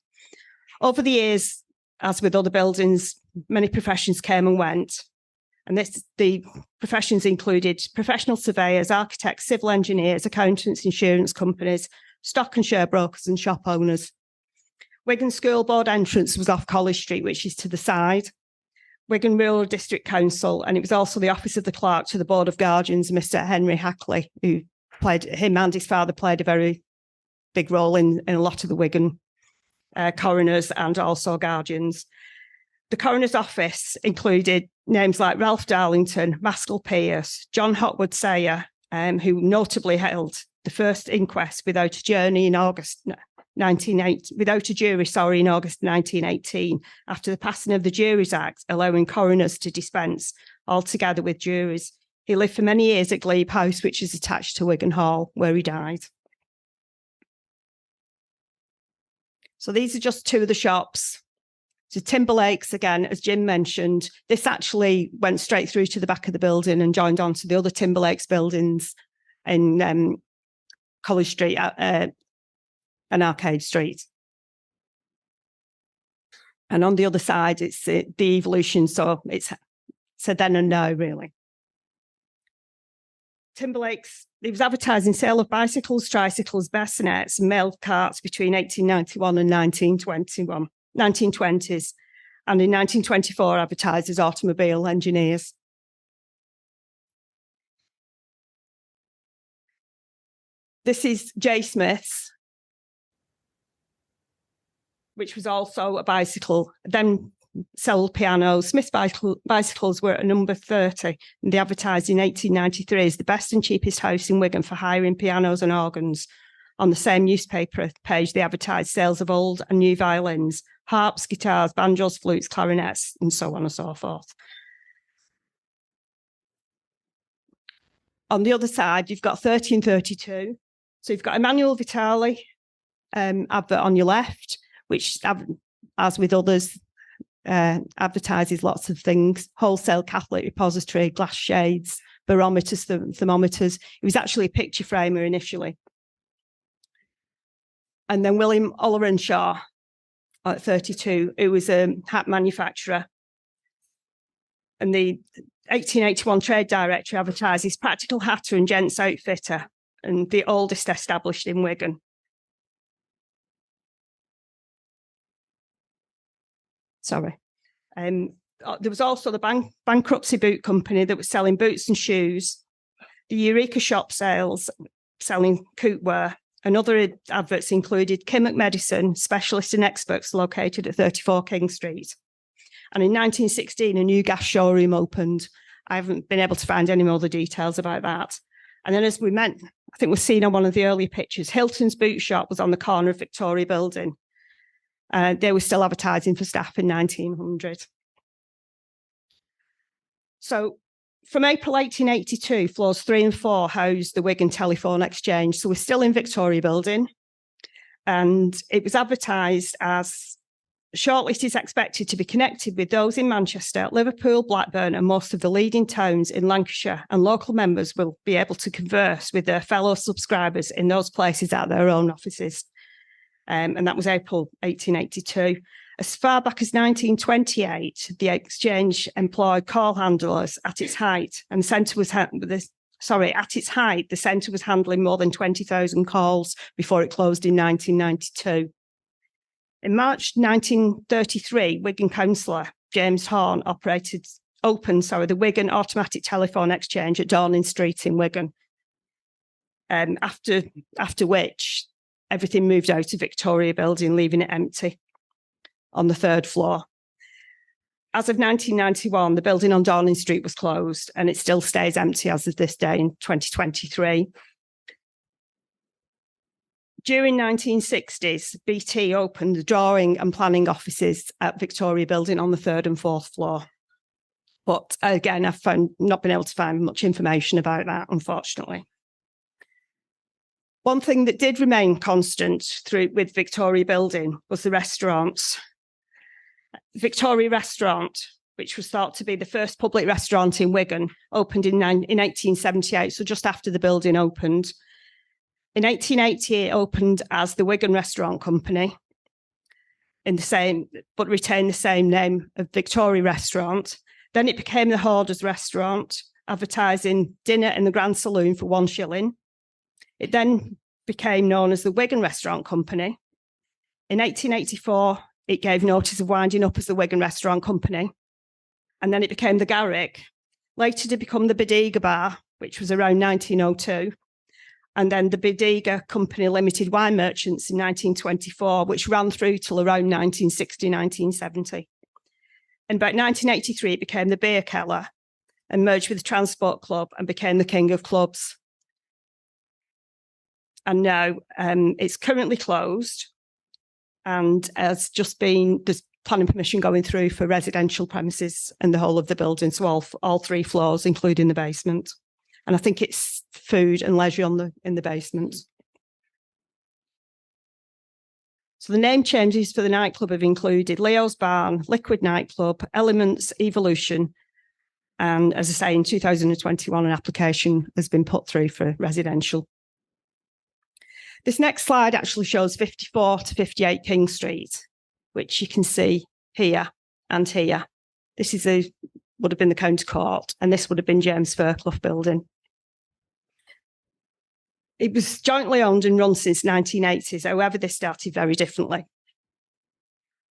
Over the years, as with other buildings, many professions came and went. And the professions included professional surveyors, architects, civil engineers, accountants, insurance companies, stock and share brokers, and shop owners. Wigan School Board entrance was off College Street, which is to the side. Wigan Rural District Council, and it was also the office of the clerk to the Board of Guardians, Mr. Henry Hackley, him and his father played a very big role in a lot of the Wigan coroners and also guardians. The coroner's office included names like Ralph Darlington, Maskell Pierce, John Hotwood Sayer, who notably held the first inquest without a jury in August 1918, after the passing of the Juries Act, allowing coroners to dispense altogether with juries. He lived for many years at Glebe House, which is attached to Wigan Hall, where he died. So these are just 2 of the shops. So Timberlake's, again, as Jim mentioned, this actually went straight through to the back of the building and joined on to the other Timberlake's buildings in College Street and Arcade Street. And on the other side, it's the evolution. So it's a then and now, really. Timberlake's, it was advertising sale of bicycles, tricycles, bassinets, and mail carts between 1891 and 1920s. and in 1924 advertised as automobile engineers. This is J. Smith's, which was also a bicycle, then sold pianos. Smith's bicycles were at number 30, and they advertised in 1893 as the best and cheapest house in Wigan for hiring pianos and organs. On the same newspaper page, they advertised sales of old and new violins, harps, guitars, banjos, flutes, clarinets, and so on and so forth. On the other side, you've got 30 and 32. So you've got Emanuele Vitali advert on your left, which, as with others, advertises lots of things: wholesale Catholic repository, glass shades, barometers, thermometers. It was actually a picture framer initially. And then William Ollerenshaw at 32, who was a hat manufacturer. And the 1881 trade directory advertises practical hatter and gents outfitter, and the oldest established in Wigan. Sorry. There was also the bankruptcy boot company that was selling boots and shoes, the Eureka shop sales selling cootwear, and other adverts included Kimmock Medicine, specialists and experts located at 34 King Street. And in 1916, a new gas showroom opened. I haven't been able to find any more details about that. And then, as we meant, I think we've seen on one of the earlier pictures, Hilton's boot shop was on the corner of Victoria Building. They were still advertising for staff in 1900. So from April 1882, floors 3 and 4 housed the Wigan Telephone Exchange. So we're still in Victoria Building. And it was advertised as, shortly it is expected to be connected with those in Manchester, Liverpool, Blackburn, and most of the leading towns in Lancashire, and local members will be able to converse with their fellow subscribers in those places at their own offices. And that was April 1882. As far back as 1928, the exchange employed call handlers at its height, and the centre was at its height, the centre was handling more than 20,000 calls before it closed in 1992. In March 1933, Wigan councillor James Horn opened the Wigan Automatic Telephone Exchange at Downing Street in Wigan. After which, everything moved out of Victoria Building, leaving it empty on the 3rd floor. As of 1991, the building on Downing Street was closed, and it still stays empty as of this day in 2023. During 1960s, BT opened the drawing and planning offices at Victoria Building on the 3rd and 4th floor. But again, I've not been able to find much information about that, unfortunately. One thing that did remain constant with Victoria Building was the restaurants. Victoria Restaurant, which was thought to be the first public restaurant in Wigan, opened in 1878, so just after the building opened. In 1880, it opened as the Wigan Restaurant Company, but retained the same name of Victoria Restaurant. Then it became the Hoarders Restaurant, advertising dinner in the Grand Saloon for 1 shilling. It then became known as the Wigan Restaurant Company. In 1884, it gave notice of winding up as the Wigan Restaurant Company. And then it became the Garrick, later to become the Bodega Bar, which was around 1902. And then the Bodega Company Limited Wine Merchants in 1924, which ran through till around 1960, 1970. In about 1983, it became the Beer Keller and merged with the Transport Club and became the King of Clubs. And now it's currently closed, and there's planning permission going through for residential premises and the whole of the building, so all 3 floors, including the basement. And I think it's food and leisure in the basement. So the name changes for the nightclub have included Leo's Barn, Liquid Nightclub, Elements, Evolution, and as I say, in 2021, an application has been put through for residential. This next slide actually shows 54 to 58 King Street, which you can see here and here. This would have been the County Court, and this would have been James Fairclough Building. It was jointly owned and run since 1980s. However, they started very differently.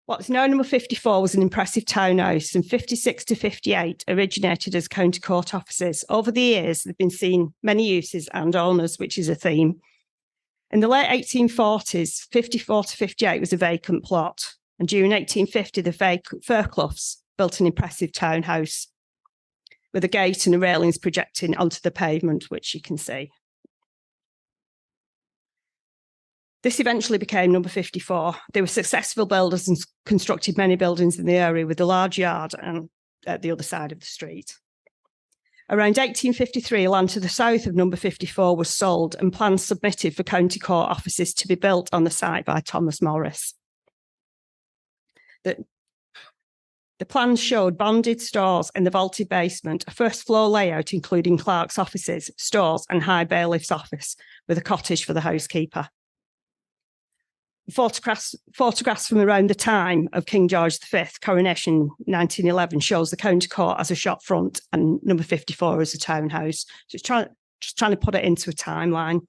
What's now number 54 was an impressive townhouse, and 56 to 58 originated as county court offices. Over the years, they've been seen many uses and owners, which is a theme. In the late 1840s, 54 to 58 was a vacant plot, and during 1850, the Faircloughs built an impressive townhouse with a gate and the railings projecting onto the pavement, which you can see. This eventually became number 54. They were successful builders and constructed many buildings in the area with a large yard and at the other side of the street. Around 1853, land to the south of number 54 was sold and plans submitted for county court offices to be built on the site by Thomas Morris. The plans showed bonded stores in the vaulted basement, a first floor layout including clerks' offices, stores and high bailiff's office with a cottage for the housekeeper. Photographs from around the time of King George V coronation 1911 shows the county court as a shop front and number 54 as a townhouse. Just trying to put it into a timeline.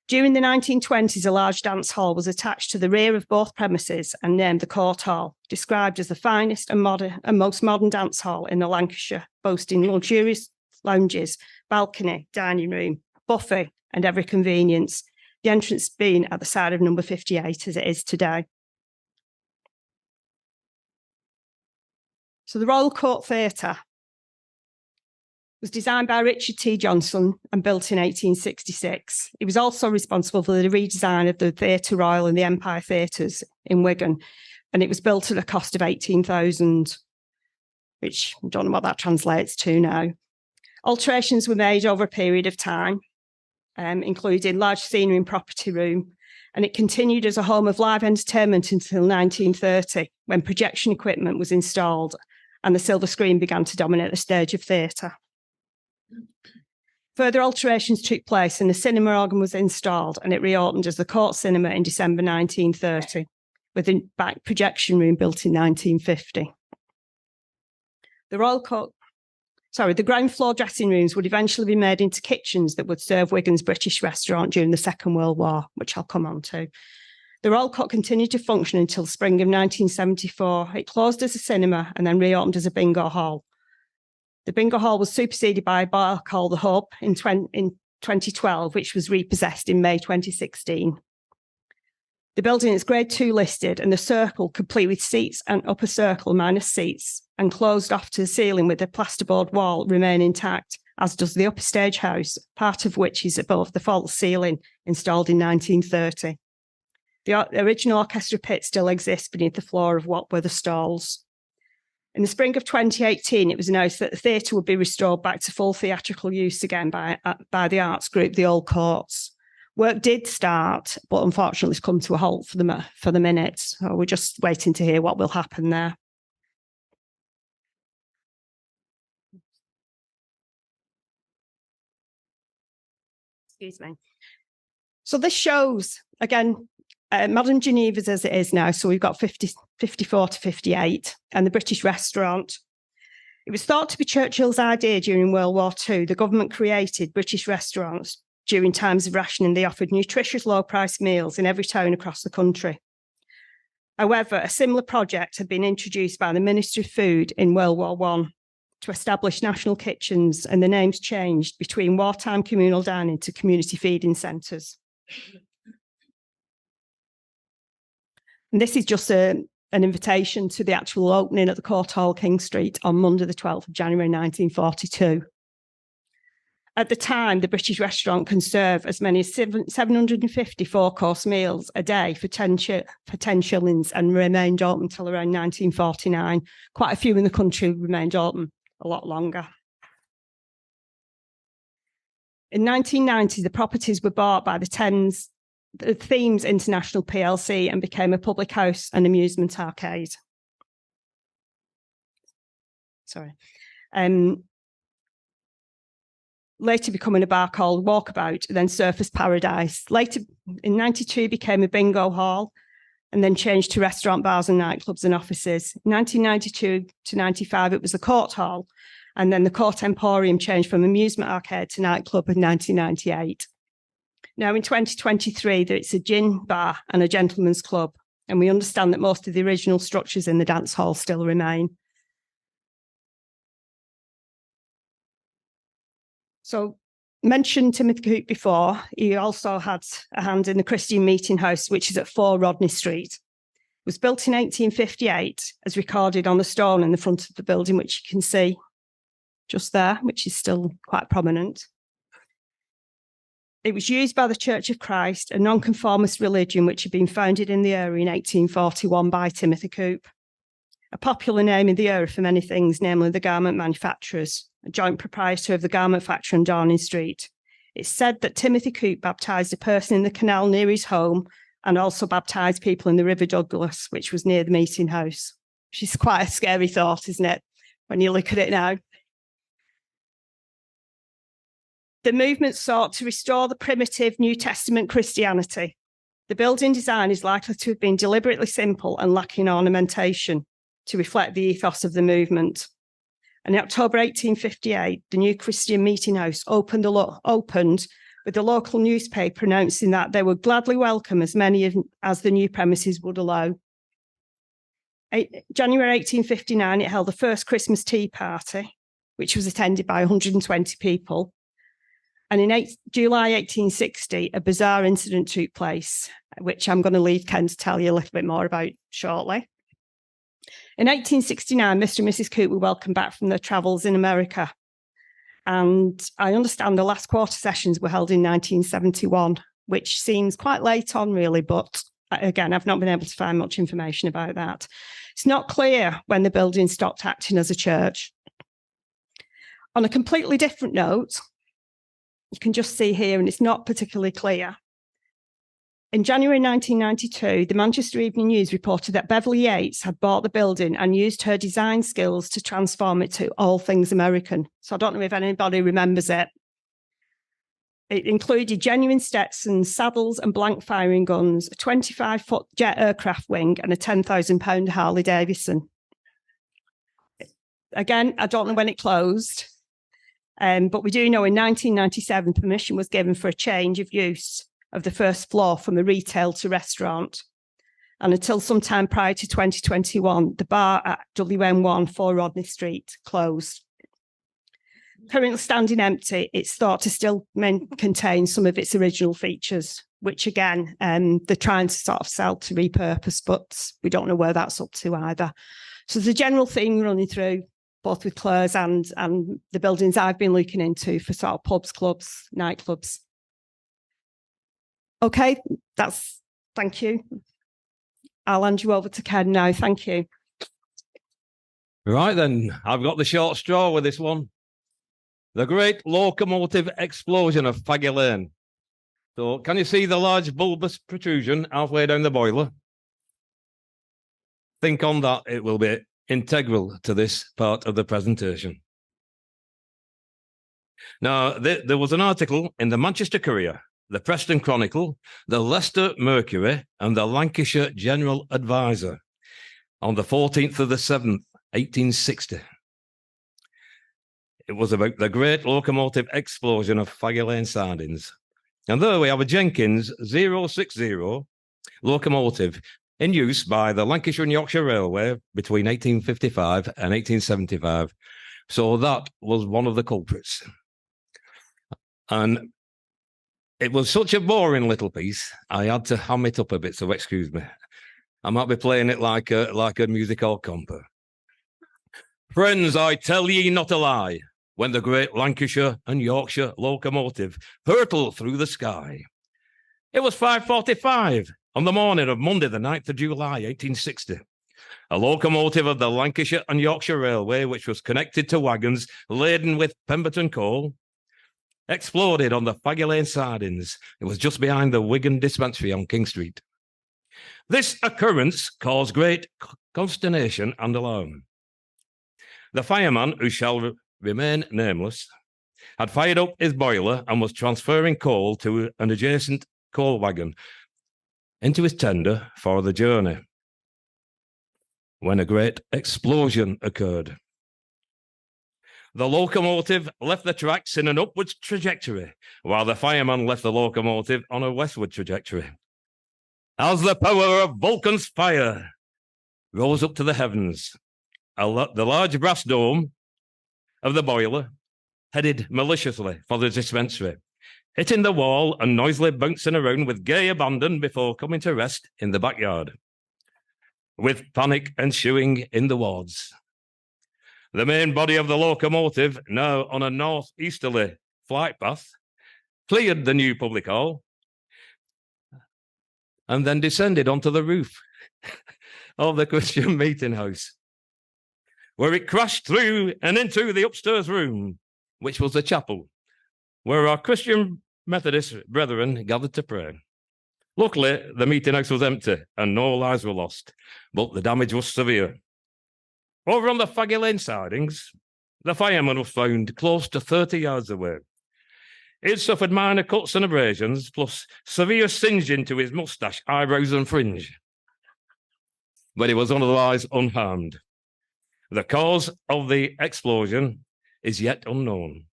During the 1920s, a large dance hall was attached to the rear of both premises and named the Court Hall, described as the finest and most modern dance hall in the Lancashire, boasting luxurious lounges, balcony, dining room, buffet and every convenience. The entrance being at the side of number 58 as it is today. So the Royal Court Theatre was designed by Richard T. Johnson and built in 1866. He was also responsible for the redesign of the Theatre Royal and the Empire Theatres in Wigan, and it was built at a cost of £18,000, which I don't know what that translates to now. Alterations were made over a period of time, including large scenery and property room, and it continued as a home of live entertainment until 1930, when projection equipment was installed and the silver screen began to dominate the stage of theatre. Further alterations took place and the cinema organ was installed, and it reopened as the Court Cinema in December 1930, with a back projection room built in 1950. The ground floor dressing rooms would eventually be made into kitchens that would serve Wigan's British restaurant during the Second World War, which I'll come on to. The Royal Court continued to function until spring of 1974. It closed as a cinema and then reopened as a bingo hall. The bingo hall was superseded by a bar called The Hub in 2012, which was repossessed in May 2016. The building is Grade 2 listed, and the circle, complete with seats and upper circle minus seats, and closed off to the ceiling with a plasterboard wall, remain intact, as does the upper stage house, part of which is above the false ceiling installed in 1930. The original orchestra pit still exists beneath the floor of what were the stalls. In the spring of 2018, it was announced that the theatre would be restored back to full theatrical use again by the arts group, the Old Courts. Work did start, but unfortunately it's come to a halt for the minute. So we're just waiting to hear what will happen there. Excuse me. So this shows, again, Madame Geneva's as it is now. So we've got 54 to 58, and the British restaurant. It was thought to be Churchill's idea during World War II. The government created British restaurants during times of rationing. They offered nutritious, low-priced meals in every town across the country. However, a similar project had been introduced by the Ministry of Food in World War I to establish national kitchens, and the names changed between wartime communal dining to community feeding centres. And this is just an invitation to the actual opening at the Court Hall, King Street, on Monday, the 12th of January, 1942. At the time, the British restaurant can serve as many as 750 four-course meals a day for 10 shillings and remained open until around 1949. Quite a few in the country remained open a lot longer. In 1990, the properties were bought by the Themes International plc and became a public house and amusement arcade. Later becoming a bar called Walkabout, then Surfers Paradise. Later, in 92, became a bingo hall and then changed to restaurant, bars and nightclubs and offices. In 1992 to 95, it was the Court Hall, and then the Court Emporium changed from amusement arcade to nightclub in 1998. Now in 2023, it's a gin bar and a gentleman's club, And we understand that most of the original structures in the dance hall still remain. So, mentioned Timothy Coote before. He also had a hand in the Christian Meeting House, which is at 4 Rodney Street. It was built in 1858, as recorded on a stone in the front of the building, which you can see just there, which is still quite prominent. It was used by the Church of Christ, a nonconformist religion which had been founded in the area in 1841 by Timothy Coote. A popular name in the area for many things, namely the garment manufacturers, a joint proprietor of the garment factory on Downing Street. It's said that Timothy Coote baptised a person in the canal near his home and also baptised people in the River Douglas, which was near the meeting house. Which is quite a scary thought, isn't it, when you look at it now? The movement sought to restore the primitive New Testament Christianity. The building design is likely to have been deliberately simple and lacking ornamentation to reflect the ethos of the movement. And in October 1858, the new Christian Meeting House opened with the local newspaper announcing that they would gladly welcome as many as the new premises would allow. January 1859, it held the first Christmas tea party, which was attended by 120 people. And in July 1860, a bizarre incident took place, which I'm going to leave Ken to tell you a little bit more about shortly. In 1869, Mr. and Mrs. Coote were welcomed back from their travels in America. And I understand the last quarter sessions were held in 1971, which seems quite late on, really. But again, I've not been able to find much information about that. It's not clear when the building stopped acting as a church. On a completely different note, you can just see here, and it's not particularly clear. In January 1992, the Manchester Evening News reported that Beverly Yates had bought the building and used her design skills to transform it to all things American. So I don't know if anybody remembers it. It included genuine Stetsons, saddles and blank firing guns, a 25-foot jet aircraft wing and a £10,000 Harley Davidson. Again, I don't know when it closed. But we do know in 1997, permission was given for a change of use of the first floor from a retail to restaurant. And until sometime prior to 2021, the bar at WN1 4 Rodney Street closed. Currently standing empty, it's thought to still contain some of its original features, which again, they're trying to sort of sell to repurpose, but we don't know where that's up to either. So there's a general theme running through both with Claire's and the buildings I've been looking into for sort of pubs, clubs, nightclubs. Okay, thank you. I'll hand you over to Ken now. Thank you. Right then, I've got the short straw with this one. The great locomotive explosion of Foggy Lane. So can you see the large bulbous protrusion halfway down the boiler? Think on that, it will be integral to this part of the presentation. Now, there was an article in the Manchester Courier, the Preston Chronicle, the Leicester Mercury, and the Lancashire General Advisor on the 14th of the 7th, 1860. It was about the great locomotive explosion of Foggy Lane sidings. And there we have a Jenkins 060 locomotive in use by the Lancashire and Yorkshire Railway between 1855 and 1875. So that was one of the culprits. And it was such a boring little piece, I had to ham it up a bit, so excuse me. I might be playing it like a music hall compo. Friends, I tell ye not a lie, when the great Lancashire and Yorkshire locomotive hurtled through the sky. It was 5:45 on the morning of Monday, the 9th of July, 1860. A locomotive of the Lancashire and Yorkshire Railway, which was connected to wagons laden with Pemberton coal, exploded on the Foggy Lane sidings. It was just behind the Wigan dispensary on King Street. This occurrence caused great consternation and alarm. The fireman, who shall remain nameless, had fired up his boiler and was transferring coal to an adjacent coal wagon into his tender for the journey, when a great explosion occurred. The locomotive left the tracks in an upwards trajectory, while the fireman left the locomotive on a westward trajectory. As the power of Vulcan's fire rose up to the heavens, the large brass dome of the boiler headed maliciously for the dispensary, hitting the wall and noisily bouncing around with gay abandon before coming to rest in the backyard, with panic ensuing in the wards. The main body of the locomotive, now on a northeasterly flight path, cleared the new public hall and then descended onto the roof of the Christian meeting house, where it crashed through and into the upstairs room, which was the chapel, where our Christian Methodist brethren gathered to pray. Luckily, the meeting house was empty and no lives were lost, but the damage was severe. Over on the Foggy Lane sidings, the fireman was found close to 30 yards away. He'd suffered minor cuts and abrasions, plus severe singeing to his moustache, eyebrows and fringe. But he was otherwise unharmed. The cause of the explosion is yet unknown.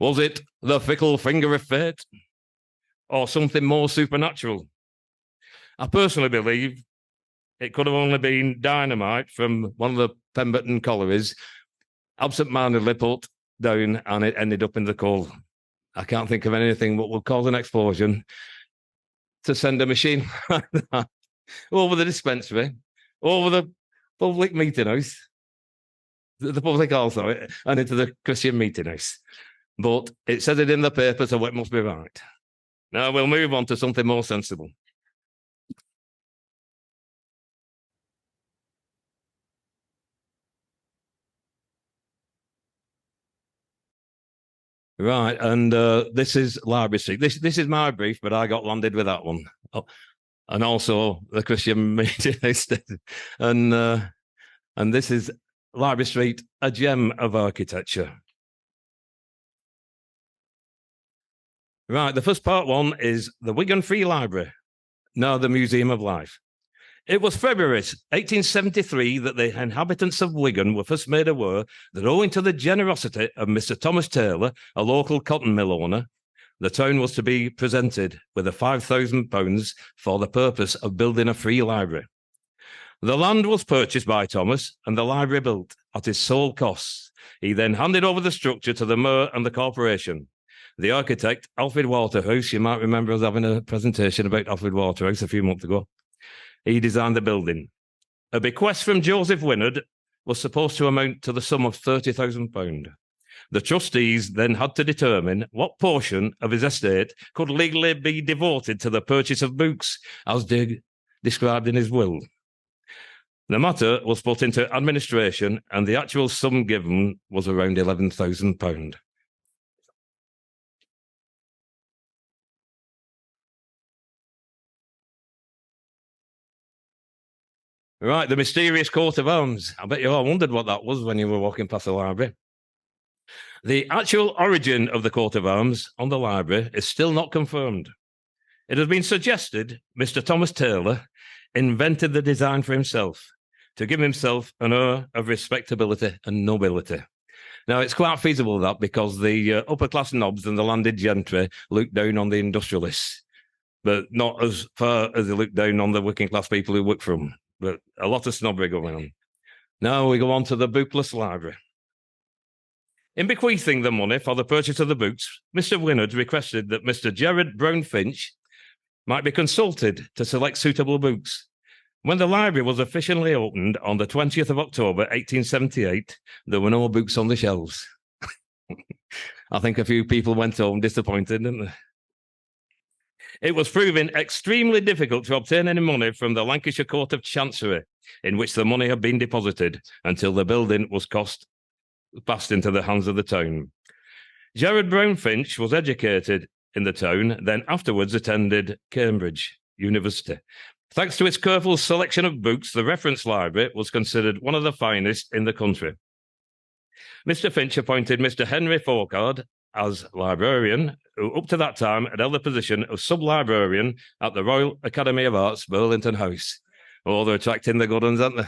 Was it the fickle finger of fate or something more supernatural? I personally believe it could have only been dynamite from one of the Pemberton collieries, absent-mindedly put down, and it ended up in the coal. I can't think of anything that will cause an explosion to send a machine like that over the dispensary, over the public meeting house, the public hall, sorry, and into the Christian meeting house. But it says it in the paper, so it must be right. Now we'll move on to something more sensible. Right, and this is Library Street. This is my brief, but I got landed with that one. Oh, and also the Christian meeting house. And this is Library Street, a gem of architecture. Right, the first part one is the Wigan Free Library, now the Museum of Life. It was February 1873 that the inhabitants of Wigan were first made aware that owing to the generosity of Mr. Thomas Taylor, a local cotton mill owner, the town was to be presented with £5,000 for the purpose of building a free library. The land was purchased by Thomas and the library built at his sole costs. He then handed over the structure to the mayor and the corporation. The architect, Alfred Waterhouse, you might remember us having a presentation about Alfred Waterhouse a few months ago. He designed the building. A bequest from Joseph Wynnard was supposed to amount to the sum of £30,000. The trustees then had to determine what portion of his estate could legally be devoted to the purchase of books, as described in his will. The matter was put into administration, and the actual sum given was around £11,000. Right, the mysterious coat of arms. I bet you all wondered what that was when you were walking past the library. The actual origin of the coat of arms on the library is still not confirmed. It has been suggested Mr. Thomas Taylor invented the design for himself to give himself an air of respectability and nobility. Now, it's quite feasible that because the upper-class nobs and the landed gentry look down on the industrialists, but not as far as they look down on the working-class people who work for them. But a lot of snobbery going on. Now we go on to the bookless library. In bequeathing the money for the purchase of the books, Mr. Wynnard requested that Mr. Gerard Brown Finch might be consulted to select suitable books. When the library was officially opened on the 20th of October, 1878, there were no books on the shelves. I think a few people went home disappointed, didn't they? It was proving extremely difficult to obtain any money from the Lancashire Court of Chancery, in which the money had been deposited, until the building was passed into the hands of the town. Gerard Brown Finch was educated in the town, then afterwards attended Cambridge University. Thanks to its careful selection of books, the reference library was considered one of the finest in the country. Mr. Finch appointed Mr. Henry Foucard as librarian, who up to that time had held the position of sub-librarian at the Royal Academy of Arts, Burlington House. Oh, they're attracting the good ones, aren't they?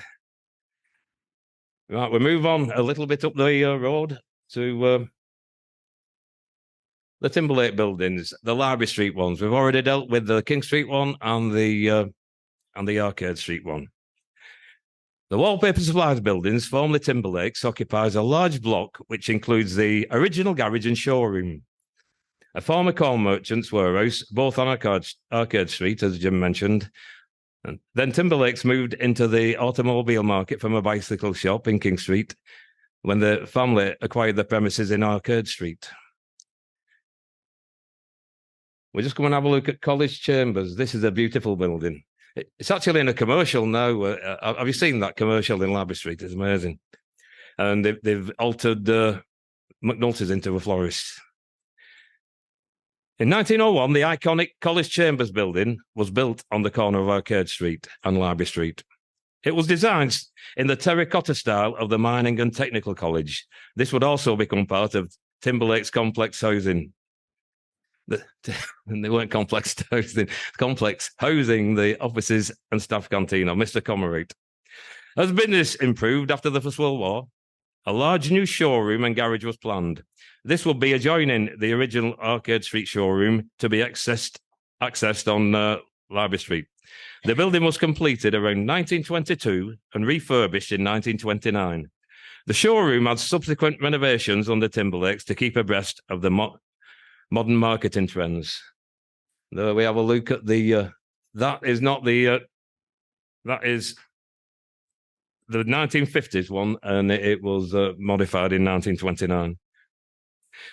Right, we move on a little bit up the road to the Timberlake buildings, the Library Street ones. We've already dealt with the King Street one and the Arcade Street one. The Wallpaper Supplies buildings, formerly Timberlake's, occupies a large block which includes the original garage and showroom, a former corn merchant's warehouse, both on Arcade Street, as Jim mentioned. And then Timberlake's moved into the automobile market from a bicycle shop in King Street when the family acquired the premises in Arcade Street. We're just going to have a look at College Chambers. This is a beautiful building. It's actually in a commercial now. Have you seen that commercial in Library Street? It's amazing. And they've altered McNulty's into a florist. In 1901, the iconic College Chambers building was built on the corner of Arcade Street and Library Street. It was designed in the terracotta style of the Mining and Technical College. This would also become part of Timberlake's complex housing. They weren't complex housing, complex housing, the offices and staff canteen of Mr. Commerate. As business improved after the First World War, a large new showroom and garage was planned. This would be adjoining the original Arcade Street showroom to be accessed on Library Street. The building was completed around 1922 and refurbished in 1929. The showroom had subsequent renovations under Timberlake's to keep abreast of the modern marketing trends. There we have a look at the, that is the 1950s one, and it was modified in 1929.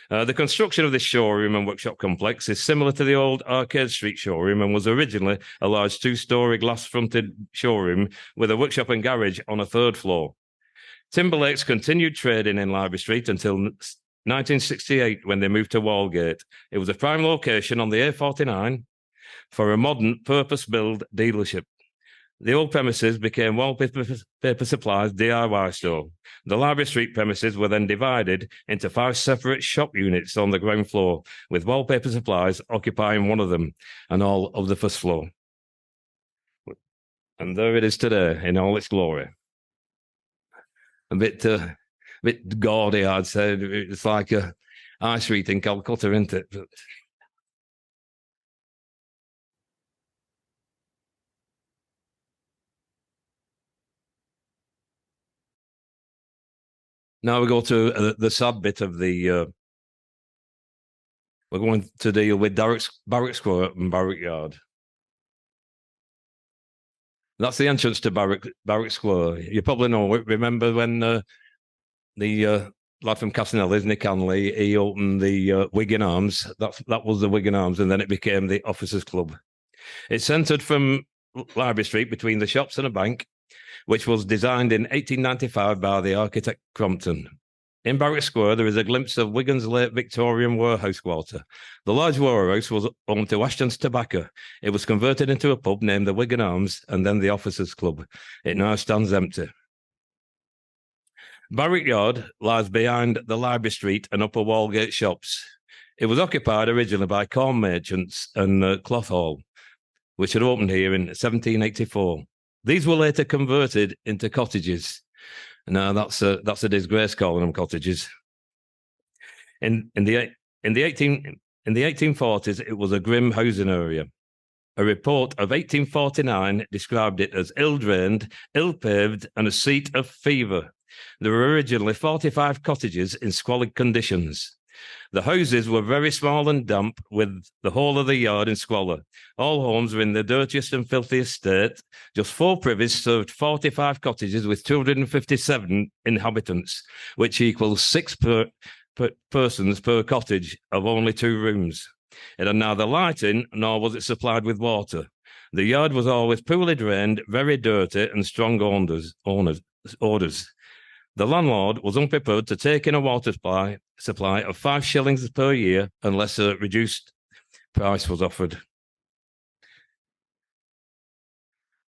The construction of this showroom and workshop complex is similar to the old Arcade Street showroom and was originally a large two-storey glass-fronted showroom with a workshop and garage on a third floor. Timberlake's continued trading in Library Street until 1968 when they moved to Walgate. It was a prime location on the A49 for a modern purpose-built dealership. The old premises became Wallpaper Supplies DIY store. The Library Street premises were then divided into 5 separate shop units on the ground floor, with Wallpaper Supplies occupying one of them and all of the first floor. And there it is today in all its glory. A bit gaudy, I'd say. It's like a High Street in Calcutta, isn't it? But now we go to the sad bit of the. We're going to deal with Barrack Square and Barrack Yard. That's the entrance to Barrack Square. You probably know it. Remember when the lad from Castanelli's, Nick Hanley, he opened the Wigan Arms. That was the Wigan Arms, and then it became the Officers Club. It's centred from Library Street between the shops and a bank, which was designed in 1895 by the architect Crompton. In Barrack Square, there is a glimpse of Wigan's late Victorian warehouse quarter. The large warehouse was owned to Ashton's Tobacco. It was converted into a pub named the Wigan Arms and then the Officers Club. It now stands empty. Barrack Yard lies behind the Library Street and Upper Walgate shops. It was occupied originally by corn merchants and cloth hall, which had opened here in 1784. These were later converted into cottages. Now that's a disgrace calling them cottages. In the 1840s, it was a grim housing area. A report of 1849 described it as ill-drained, ill-paved, and a seat of fever. There were originally 45 cottages in squalid conditions. The houses were very small and damp, with the whole of the yard in squalor. All homes were in the dirtiest and filthiest state. Just 4 privies served 45 cottages with 257 inhabitants, which equals 6 persons per cottage of only 2 rooms. It had neither lighting, nor was it supplied with water. The yard was always poorly drained, very dirty, and strong odours. The landlord was unprepared to take in a water supply of 5 shillings per year unless a reduced price was offered.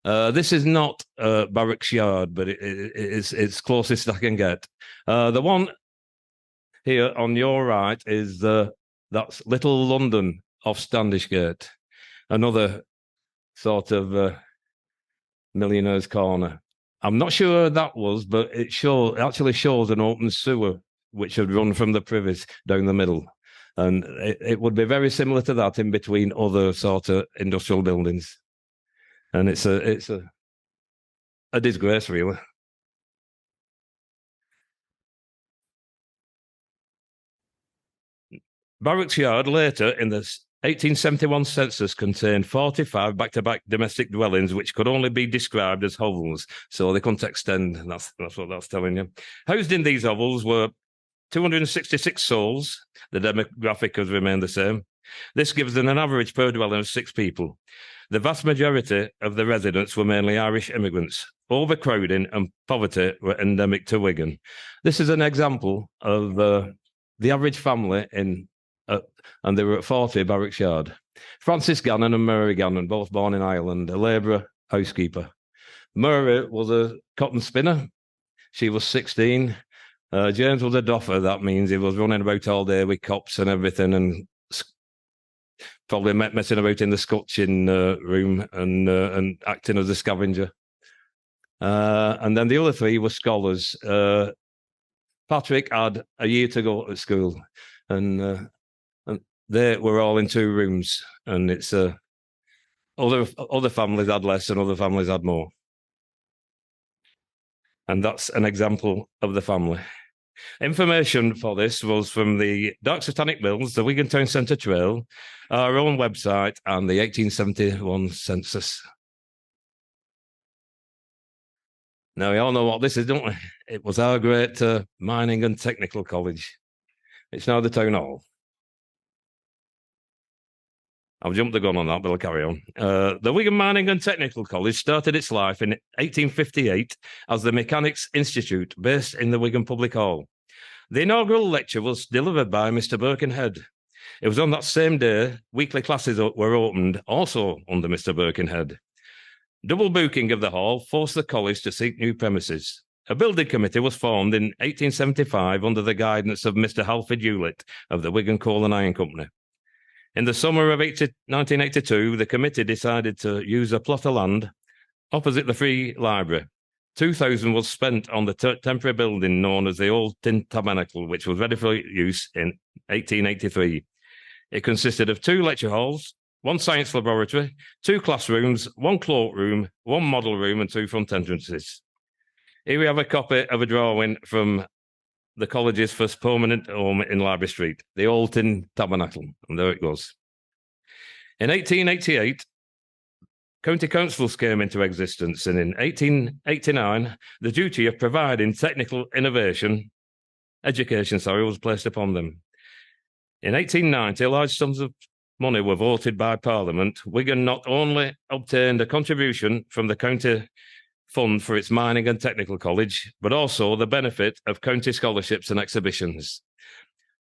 This is not Barrack's Yard, but it's closest I can get. The one here on your right is that's Little London off Standish Gate, another sort of millionaire's corner. I'm not sure who that was, but it actually shows an open sewer which had run from the privies down the middle. And it would be very similar to that in between other sort of industrial buildings. And it's a disgrace, really. Barracks Yard later in the 1871 census contained 45 back-to-back domestic dwellings which could only be described as hovels, so they couldn't extend. That's what that's telling you. Housed in these hovels were 266 souls. The demographic has remained the same. This gives them an average per dwelling of 6 people. The vast majority of the residents were mainly Irish immigrants. Overcrowding and poverty were endemic to Wigan. This is an example of the average family and they were at 40 Barracks Yard. Francis Gannon and Mary Gannon, both born in Ireland, a labourer, housekeeper. Mary was a cotton spinner. She was 16. James was a doffer. That means he was running about all day with cops and everything, and probably messing about in the scutching room and acting as a scavenger. And then the other 3 were scholars. Patrick had a year to go at school, and they were all in 2 rooms. And it's other families had less, and other families had more. And that's an example of the family. Information for this was from the Dark Satanic Mills, the Wigan Town Centre Trail, our own website, and the 1871 census. Now, we all know what this is, don't we? It was our great mining and technical college. It's now the town hall. I've jumped the gun on that, but I'll carry on. The Wigan Mining and Technical College started its life in 1858 as the Mechanics Institute, based in the Wigan Public Hall. The inaugural lecture was delivered by Mr. Birkenhead. It was on that same day weekly classes were opened, also under Mr. Birkenhead. Double booking of the hall forced the college to seek new premises. A building committee was formed in 1875 under the guidance of Mr. Halford Hewlett of the Wigan Coal and Iron Company. In the summer of 1982, the committee decided to use a plot of land opposite the Free Library. 2,000 was spent on the temporary building known as the Old Tin Tabernacle, which was ready for use in 1883. It consisted of 2 lecture halls, 1 science laboratory, 2 classrooms, 1 cloakroom, 1 model room, and 2 front entrances. Here we have a copy of a drawing from the college's first permanent home in Library Street, the Old Tin Tabernacle, and there it goes. In 1888, county councils came into existence, and in 1889, the duty of providing technical education was placed upon them. In 1890, large sums of money were voted by Parliament. Wigan not only obtained a contribution from the county fund for its mining and technical college, but also the benefit of county scholarships and exhibitions.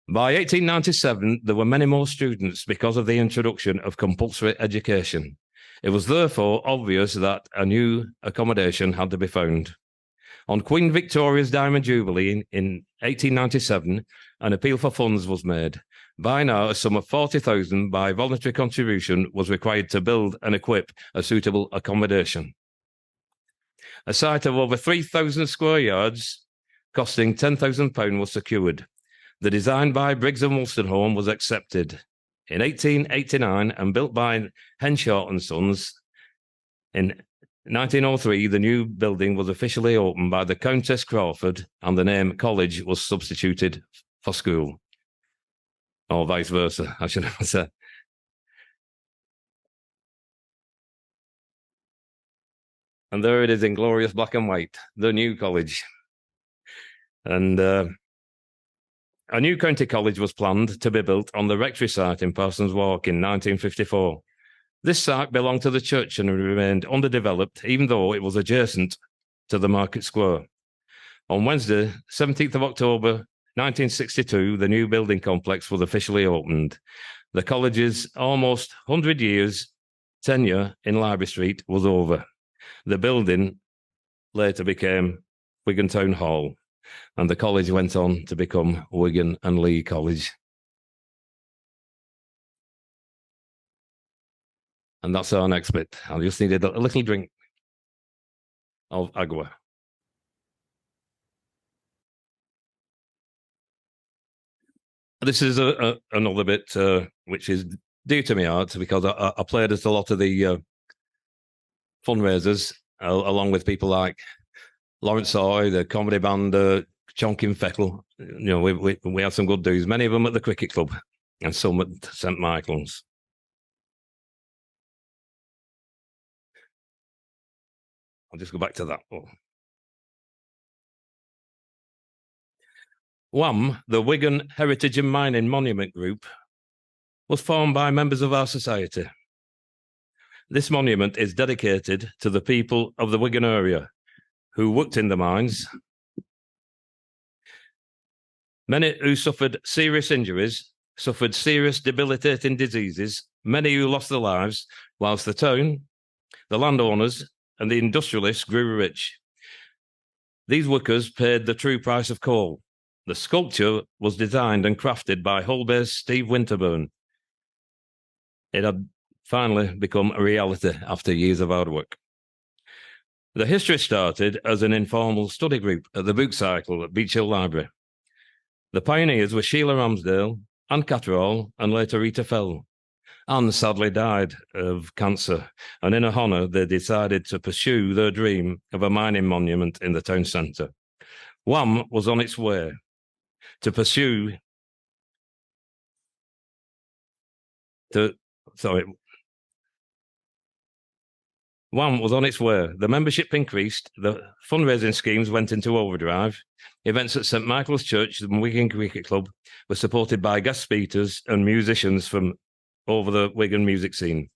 By 1897, there were many more students because of the introduction of compulsory education. It was therefore obvious that a new accommodation had to be found. On Queen Victoria's Diamond Jubilee in 1897, an appeal for funds was made. By now, a sum of 40,000 by voluntary contribution was required to build and equip a suitable accommodation. A site of over 3,000 square yards, costing £10,000, was secured. The design by Briggs and Wolstenholme was accepted. In 1889 and built by Henshaw and Sons, in 1903, the new building was officially opened by the Countess Crawford, and the name college was substituted for school. Or vice versa, I should have said. And there it is in glorious black and white, the new college. And a new county college was planned to be built on the rectory site in Parsons Walk in 1954. This site belonged to the church and remained underdeveloped, even though it was adjacent to the Market Square. On Wednesday, 17th of October, 1962, the new building complex was officially opened. The college's almost 100 years tenure in Library Street was over. The building later became Wigan Town Hall, and the college went on to become Wigan and Lee College. And that's our next bit. I just needed a little drink of agua. This is another bit which is dear to my heart because I played at a lot of the fundraisers along with people like Lawrence Hoy, the comedy band Chonkin Feckle. You know, we had some good dudes, many of them at the cricket club and some at St Michael's. I'll just go back to that. WHAM, the Wigan Heritage and Mining Monument Group, was formed by members of our society. This monument is dedicated to the people of the Wigan area who worked in the mines, many who suffered serious injuries, suffered serious debilitating diseases, many who lost their lives, whilst the town, the landowners, and the industrialists grew rich. These workers paid the true price of coal. The sculpture was designed and crafted by Hull-based Steve Winterburn. It had finally become a reality after years of hard work. The history started as an informal study group at the book cycle at Beecham Library. The pioneers were Sheila Ramsdale, Anne Catterall, and later Rita Fell. Anne sadly died of cancer, and in her honour, they decided to pursue their dream of a mining monument in the town centre. WHAM was on its way to pursue WHAM was on its way. The membership increased, the fundraising schemes went into overdrive. Events at St Michael's Church and Wigan Cricket Club were supported by guest speakers and musicians from over the Wigan music scene.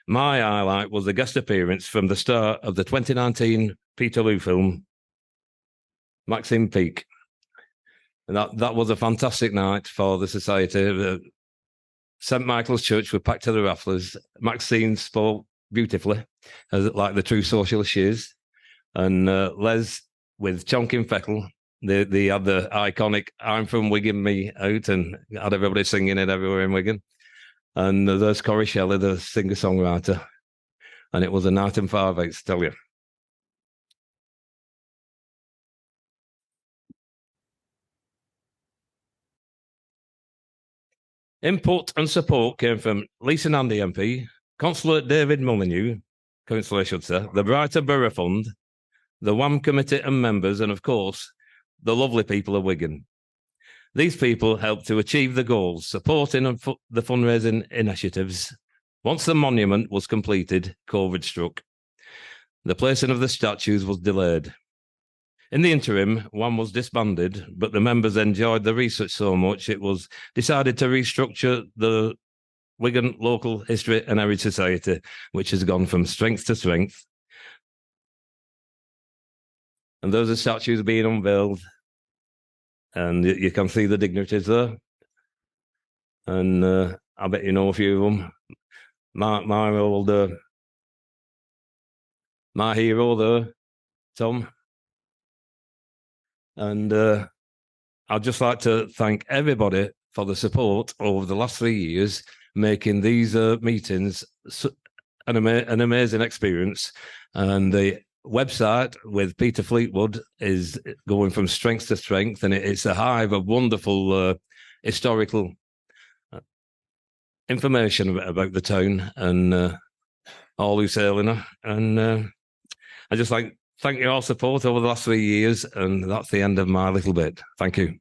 My highlight was the guest appearance from the star of the 2019 Peterloo film, Maxine Peake. And that was a fantastic night for the society. St Michael's Church were packed to the rafters. Maxine spoke beautifully, like the true socialist she is. And Les with Chonkin Feckle, they had the iconic I'm from Wigan me out and had everybody singing it everywhere in Wigan. And there's Corey Shelley, the singer-songwriter. And it was a night and 5/8, tell you. Input and support came from Lisa Nandy MP, Councillor David Molyneux, Councillor I should say, the Brighton Borough Fund, the WHAM committee and members, and of course, the lovely people of Wigan. These people helped to achieve the goals, supporting the fundraising initiatives. Once the monument was completed, COVID struck. The placing of the statues was delayed. In the interim, WHAM was disbanded, but the members enjoyed the research so much it was decided to restructure the Wigan Local History and Heritage Society, which has gone from strength to strength. And those are statues being unveiled. And you can see the dignitaries there. And I bet you know a few of them. My hero there, Tom. And I'd just like to thank everybody for the support over the last 3 years, making these meetings an amazing experience. And the website with Peter Fleetwood is going from strength to strength, and it's a hive of wonderful historical information about the town and all who's sailing her. And I just thank you all support over the last 3 years, and that's the end of my little bit. Thank you.